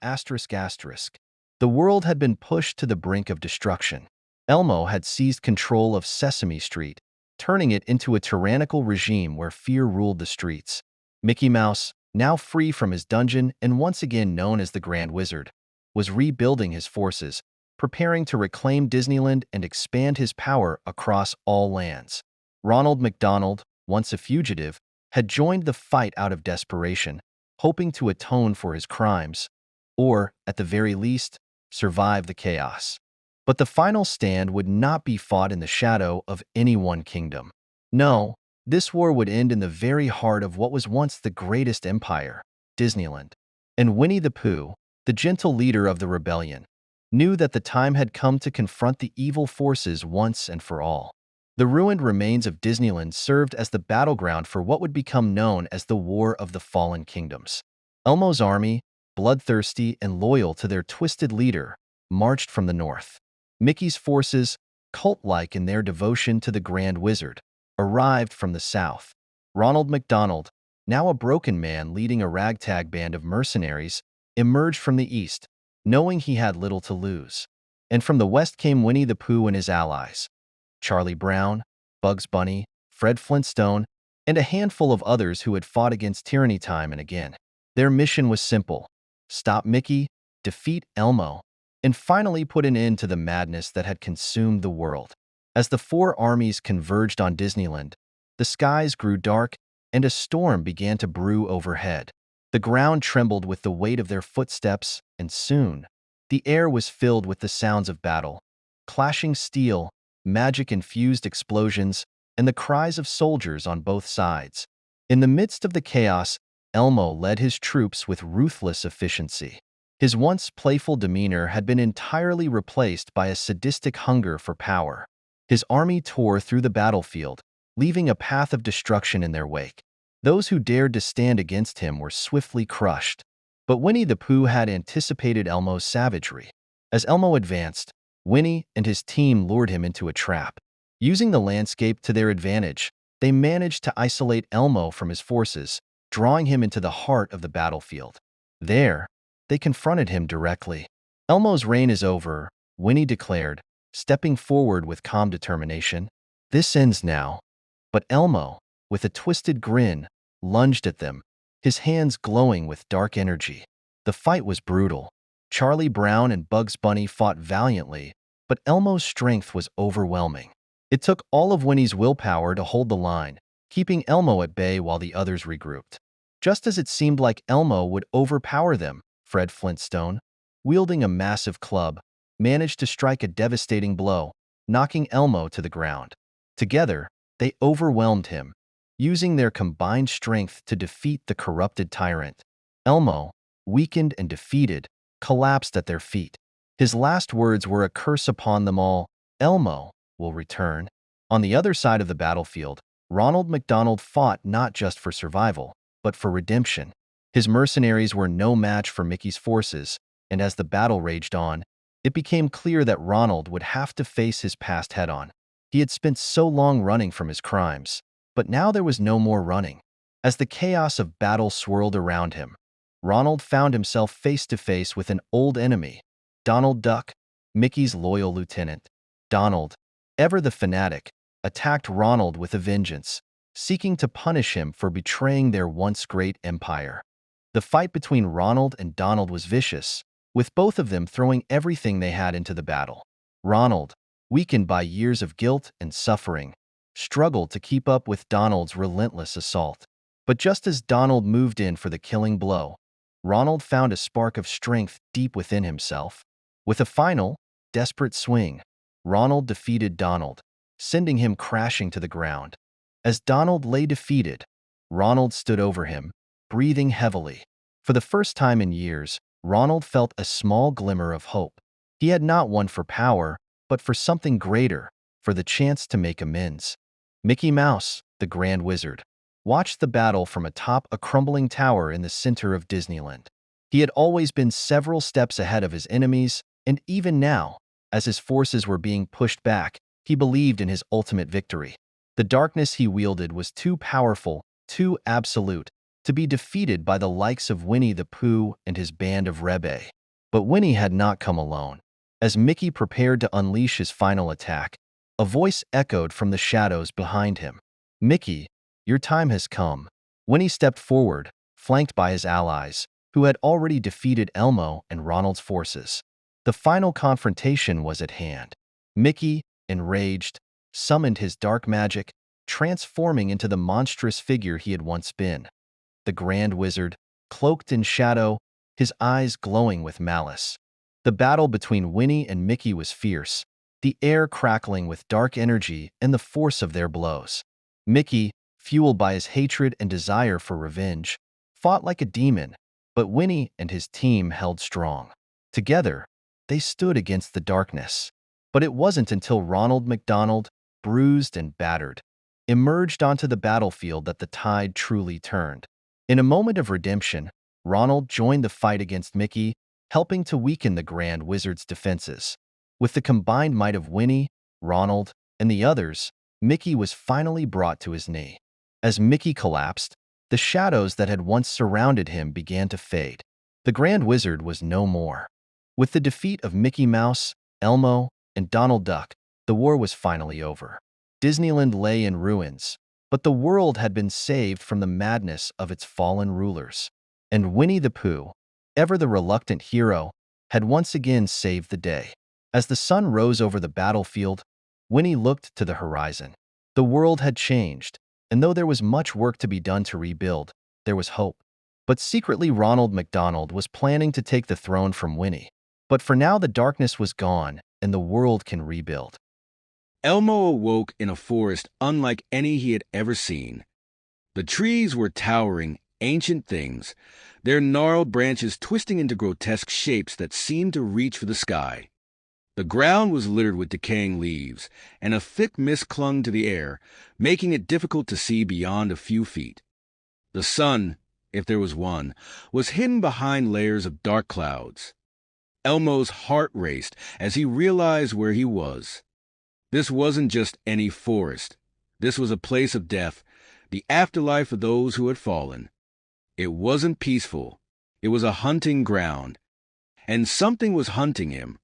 The world had been pushed to the brink of destruction. Elmo had seized control of Sesame Street, turning it into a tyrannical regime where fear ruled the streets. Mickey Mouse, now free from his dungeon and once again known as the Grand Wizard, was rebuilding his forces, preparing to reclaim Disneyland and expand his power across all lands. Ronald McDonald, once a fugitive, had joined the fight out of desperation, hoping to atone for his crimes, or, at the very least, survive the chaos. But the final stand would not be fought in the shadow of any one kingdom. No, this war would end in the very heart of what was once the greatest empire, Disneyland. And Winnie the Pooh, the gentle leader of the rebellion, knew that the time had come to confront the evil forces once and for all. The ruined remains of Disneyland served as the battleground for what would become known as the War of the Fallen Kingdoms. Elmo's army, bloodthirsty and loyal to their twisted leader, marched from the north. Mickey's forces, cult-like in their devotion to the Grand Wizard, arrived from the south. Ronald McDonald, now a broken man leading a ragtag band of mercenaries, emerged from the east, knowing he had little to lose. And from the west came Winnie the Pooh and his allies, Charlie Brown, Bugs Bunny, Fred Flintstone, and a handful of others who had fought against tyranny time and again. Their mission was simple: stop Mickey, defeat Elmo, and finally put an end to the madness that had consumed the world. As the four armies converged on Disneyland, the skies grew dark and a storm began to brew overhead. The ground trembled with the weight of their footsteps, and soon, the air was filled with the sounds of battle, clashing steel, magic-infused explosions, and the cries of soldiers on both sides. In the midst of the chaos, Elmo led his troops with ruthless efficiency. His once playful demeanor had been entirely replaced by a sadistic hunger for power. His army tore through the battlefield, leaving a path of destruction in their wake. Those who dared to stand against him were swiftly crushed. But Winnie the Pooh had anticipated Elmo's savagery. As Elmo advanced, Winnie and his team lured him into a trap. Using the landscape to their advantage, they managed to isolate Elmo from his forces, drawing him into the heart of the battlefield. There, they confronted him directly. "Elmo's reign is over," Winnie declared, stepping forward with calm determination. "This ends now." But Elmo, with a twisted grin, lunged at them, his hands glowing with dark energy. The fight was brutal. Charlie Brown and Bugs Bunny fought valiantly, but Elmo's strength was overwhelming. It took all of Winnie's willpower to hold the line, keeping Elmo at bay while the others regrouped. Just as it seemed like Elmo would overpower them, Fred Flintstone, wielding a massive club, managed to strike a devastating blow, knocking Elmo to the ground. Together, they overwhelmed him, using their combined strength to defeat the corrupted tyrant. Elmo, weakened and defeated, collapsed at their feet. His last words were a curse upon them all: "Elmo will return." On the other side of the battlefield, Ronald McDonald fought not just for survival, but for redemption. His mercenaries were no match for Mickey's forces, and as the battle raged on, it became clear that Ronald would have to face his past head-on. He had spent so long running from his crimes, but now there was no more running. As the chaos of battle swirled around him, Ronald found himself face to face with an old enemy, Donald Duck, Mickey's loyal lieutenant. Donald, ever the fanatic, attacked Ronald with a vengeance, seeking to punish him for betraying their once great empire. The fight between Ronald and Donald was vicious, with both of them throwing everything they had into the battle. Ronald, weakened by years of guilt and suffering, struggled to keep up with Donald's relentless assault. But just as Donald moved in for the killing blow, Ronald found a spark of strength deep within himself. With a final, desperate swing, Ronald defeated Donald, sending him crashing to the ground. As Donald lay defeated, Ronald stood over him, breathing heavily. For the first time in years, Ronald felt a small glimmer of hope. He had not won for power, but for something greater, for the chance to make amends. Mickey Mouse, the Grand Wizard, watched the battle from atop a crumbling tower in the center of Disneyland. He had always been several steps ahead of his enemies, and even now, as his forces were being pushed back, he believed in his ultimate victory. The darkness he wielded was too powerful, too absolute, to be defeated by the likes of Winnie the Pooh and his band of Rebbe. But Winnie had not come alone. As Mickey prepared to unleash his final attack, a voice echoed from the shadows behind him. "Mickey, your time has come." When he stepped forward, flanked by his allies, who had already defeated Elmo and Ronald's forces. The final confrontation was at hand. Mickey, enraged, summoned his dark magic, transforming into the monstrous figure he had once been. The Grand Wizard, cloaked in shadow, his eyes glowing with malice. The battle between Winnie and Mickey was fierce, the air crackling with dark energy and the force of their blows. Mickey, fueled by his hatred and desire for revenge, fought like a demon, but Winnie and his team held strong. Together, they stood against the darkness. But it wasn't until Ronald McDonald, bruised and battered, emerged onto the battlefield that the tide truly turned. In a moment of redemption, Ronald joined the fight against Mickey, helping to weaken the Grand Wizard's defenses. With the combined might of Winnie, Ronald, and the others, Mickey was finally brought to his knee. As Mickey collapsed, the shadows that had once surrounded him began to fade. The Grand Wizard was no more. With the defeat of Mickey Mouse, Elmo, and Donald Duck, the war was finally over. Disneyland lay in ruins, but the world had been saved from the madness of its fallen rulers. And Winnie the Pooh, ever the reluctant hero, had once again saved the day. As the sun rose over the battlefield, Winnie looked to the horizon. The world had changed, and though there was much work to be done to rebuild, there was hope. But secretly Ronald McDonald was planning to take the throne from Winnie. But for now the darkness was gone, and the world can rebuild. Elmo awoke in a forest unlike any he had ever seen. The trees were towering, ancient things, their gnarled branches twisting into grotesque shapes that seemed to reach for the sky. The ground was littered with decaying leaves, and a thick mist clung to the air, making it difficult to see beyond a few feet. The sun, if there was one, was hidden behind layers of dark clouds. Elmo's heart raced as he realized where he was. This wasn't just any forest. This was a place of death, the afterlife of those who had fallen. It wasn't peaceful. It was a hunting ground, and something was hunting him.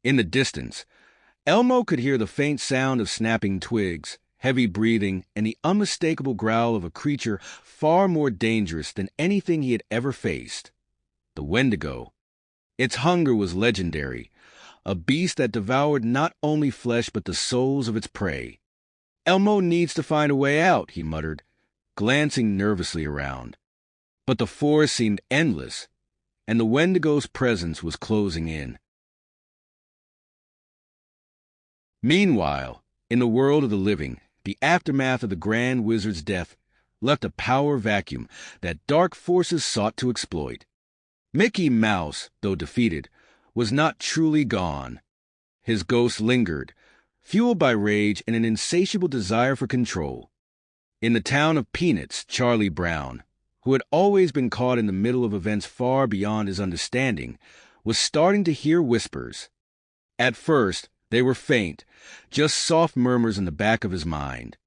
In the distance, Elmo could hear the faint sound of snapping twigs, heavy breathing, and the unmistakable growl of a creature far more dangerous than anything he had ever faced. The Wendigo. Its hunger was legendary, a beast that devoured not only flesh but the souls of its prey. "Elmo needs to find a way out," he muttered, glancing nervously around. But the forest seemed endless, and the Wendigo's presence was closing in. Meanwhile, in the world of the living, the aftermath of the Grand Wizard's death left a power vacuum that dark forces sought to exploit. Mickey Mouse, though defeated, was not truly gone. His ghost lingered, fueled by rage and an insatiable desire for control. In the town of Peanuts, Charlie Brown, who had always been caught in the middle of events far beyond his understanding, was starting to hear whispers. At first, they were faint, just soft murmurs in the back of his mind.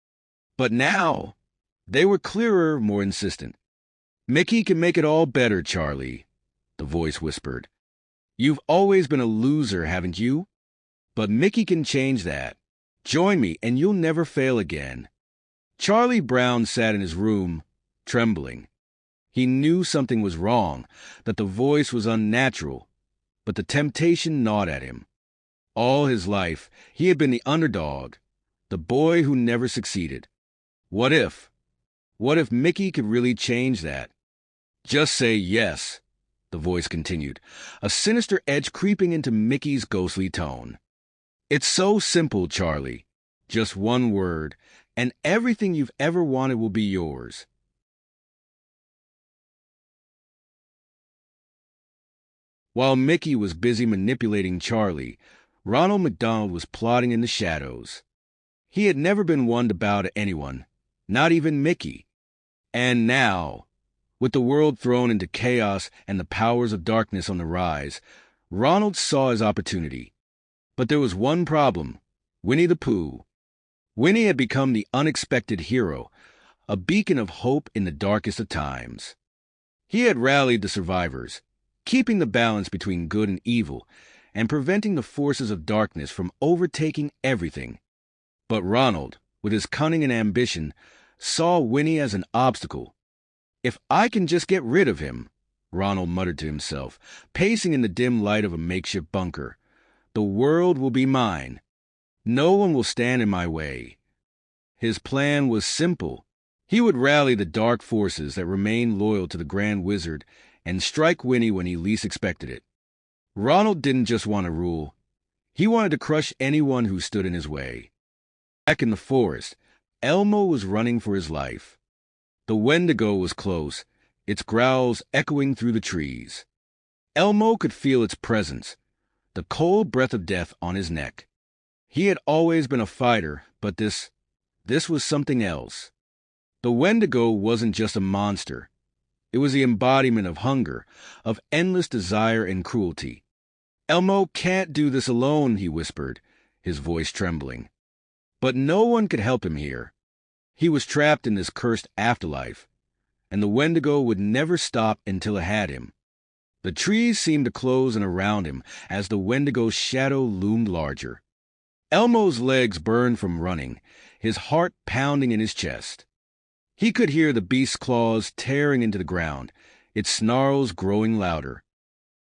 But now, they were clearer, more insistent. "Mickey can make it all better, Charlie," the voice whispered. "You've always been a loser, haven't you? But Mickey can change that. Join me, and you'll never fail again." Charlie Brown sat in his room, trembling. He knew something was wrong, that the voice was unnatural, but the temptation gnawed at him. All his life, he had been the underdog, the boy who never succeeded. What if? What if Mickey could really change that? "Just say yes," the voice continued, a sinister edge creeping into Mickey's ghostly tone. "It's so simple, Charlie. Just one word, and everything you've ever wanted will be yours." While Mickey was busy manipulating Charlie, Ronald McDonald was plotting in the shadows. He had never been one to bow to anyone, not even Mickey. And now, with the world thrown into chaos and the powers of darkness on the rise, Ronald saw his opportunity. But there was one problem: Winnie the Pooh. Winnie had become the unexpected hero, a beacon of hope in the darkest of times. He had rallied the survivors, keeping the balance between good and evil, and preventing the forces of darkness from overtaking everything. But Ronald, with his cunning and ambition, saw Winnie as an obstacle. "If I can just get rid of him," Ronald muttered to himself, pacing in the dim light of a makeshift bunker, "the world will be mine. No one will stand in my way." His plan was simple. He would rally the dark forces that remained loyal to the Grand Wizard and strike Winnie when he least expected it. Ronald didn't just want to rule. He wanted to crush anyone who stood in his way. Back in the forest, Elmo was running for his life. The Wendigo was close, its growls echoing through the trees. Elmo could feel its presence, the cold breath of death on his neck. He had always been a fighter, but this was something else. The Wendigo wasn't just a monster. It was the embodiment of hunger, of endless desire and cruelty. "Elmo can't do this alone," he whispered, his voice trembling. But no one could help him here. He was trapped in this cursed afterlife, and the Wendigo would never stop until it had him. The trees seemed to close in around him as the Wendigo's shadow loomed larger. Elmo's legs burned from running, his heart pounding in his chest. He could hear the beast's claws tearing into the ground, its snarls growing louder.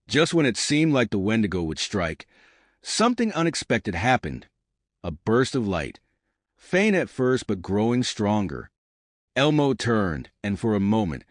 Just when it seemed like the Wendigo would strike, something unexpected happened. A burst of light, faint at first but growing stronger. Elmo turned, and for a moment,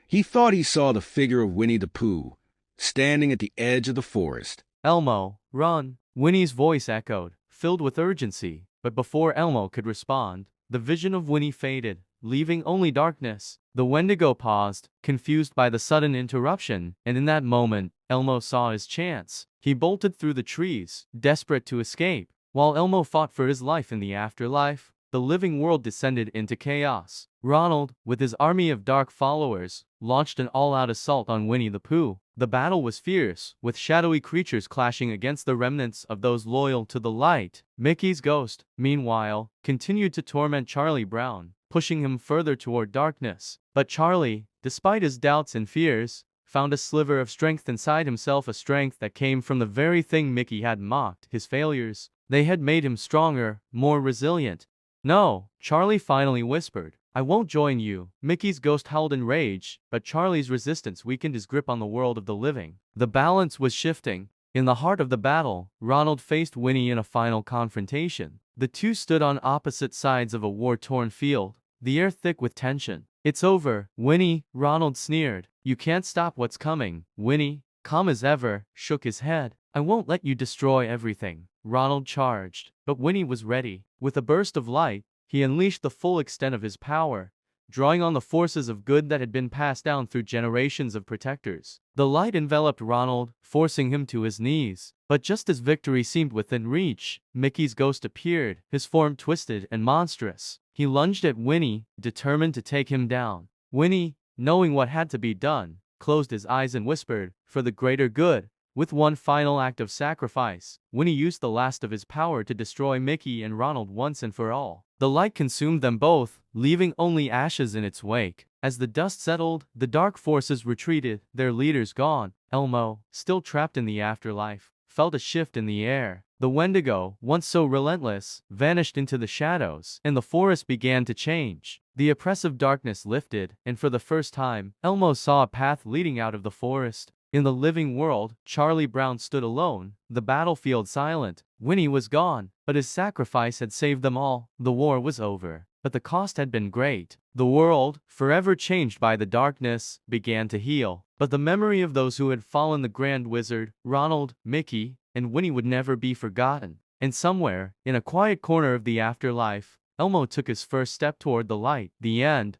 he thought he saw the figure of Winnie the Pooh, standing at the edge of the forest. "Elmo, run!" Winnie's voice echoed, filled with urgency, but before Elmo could respond, the vision of Winnie faded, leaving only darkness. The Wendigo paused, confused by the sudden interruption, and in that moment, Elmo saw his chance. He bolted through the trees, desperate to escape. While Elmo fought for his life in the afterlife, the living world descended into chaos. Ronald, with his army of dark followers, launched an all-out assault on Winnie the Pooh. The battle was fierce, with shadowy creatures clashing against the remnants of those loyal to the light. Mickey's ghost, meanwhile, continued to torment Charlie Brown, pushing him further toward darkness. But Charlie, despite his doubts and fears, found a sliver of strength inside himself, a strength that came from the very thing Mickey had mocked, his failures. They had made him stronger, more resilient. "No," Charlie finally whispered. "I won't join you." Mickey's ghost howled in rage, but Charlie's resistance weakened his grip on the world of the living. The balance was shifting. In the heart of the battle, Ronald faced Winnie in a final confrontation. The two stood on opposite sides of a war-torn field, the air thick with tension. "It's over, Winnie," Ronald sneered. "You can't stop what's coming." Winnie, calm as ever, shook his head. "I won't let you destroy everything." Ronald charged, but Winnie was ready. With a burst of light, he unleashed the full extent of his power, drawing on the forces of good that had been passed down through generations of protectors. The light enveloped Ronald, forcing him to his knees. But just as victory seemed within reach, Mickey's ghost appeared, his form twisted and monstrous. He lunged at Winnie, determined to take him down. Winnie, knowing what had to be done, closed his eyes and whispered, "For the greater good." With one final act of sacrifice, Winnie used the last of his power to destroy Mickey and Ronald once and for all. The light consumed them both, leaving only ashes in its wake. As the dust settled, the dark forces retreated, their leaders gone. Elmo, still trapped in the afterlife, felt a shift in the air. The Wendigo, once so relentless, vanished into the shadows, and the forest began to change. The oppressive darkness lifted, and for the first time, Elmo saw a path leading out of the forest. In the living world, Charlie Brown stood alone, the battlefield silent. Winnie was gone, but his sacrifice had saved them all. The war was over, but the cost had been great. The world, forever changed by the darkness, began to heal. But the memory of those who had fallen, the Grand Wizard, Ronald, Mickey, and Winnie, would never be forgotten. And somewhere, in a quiet corner of the afterlife, Elmo took his first step toward the light. The end.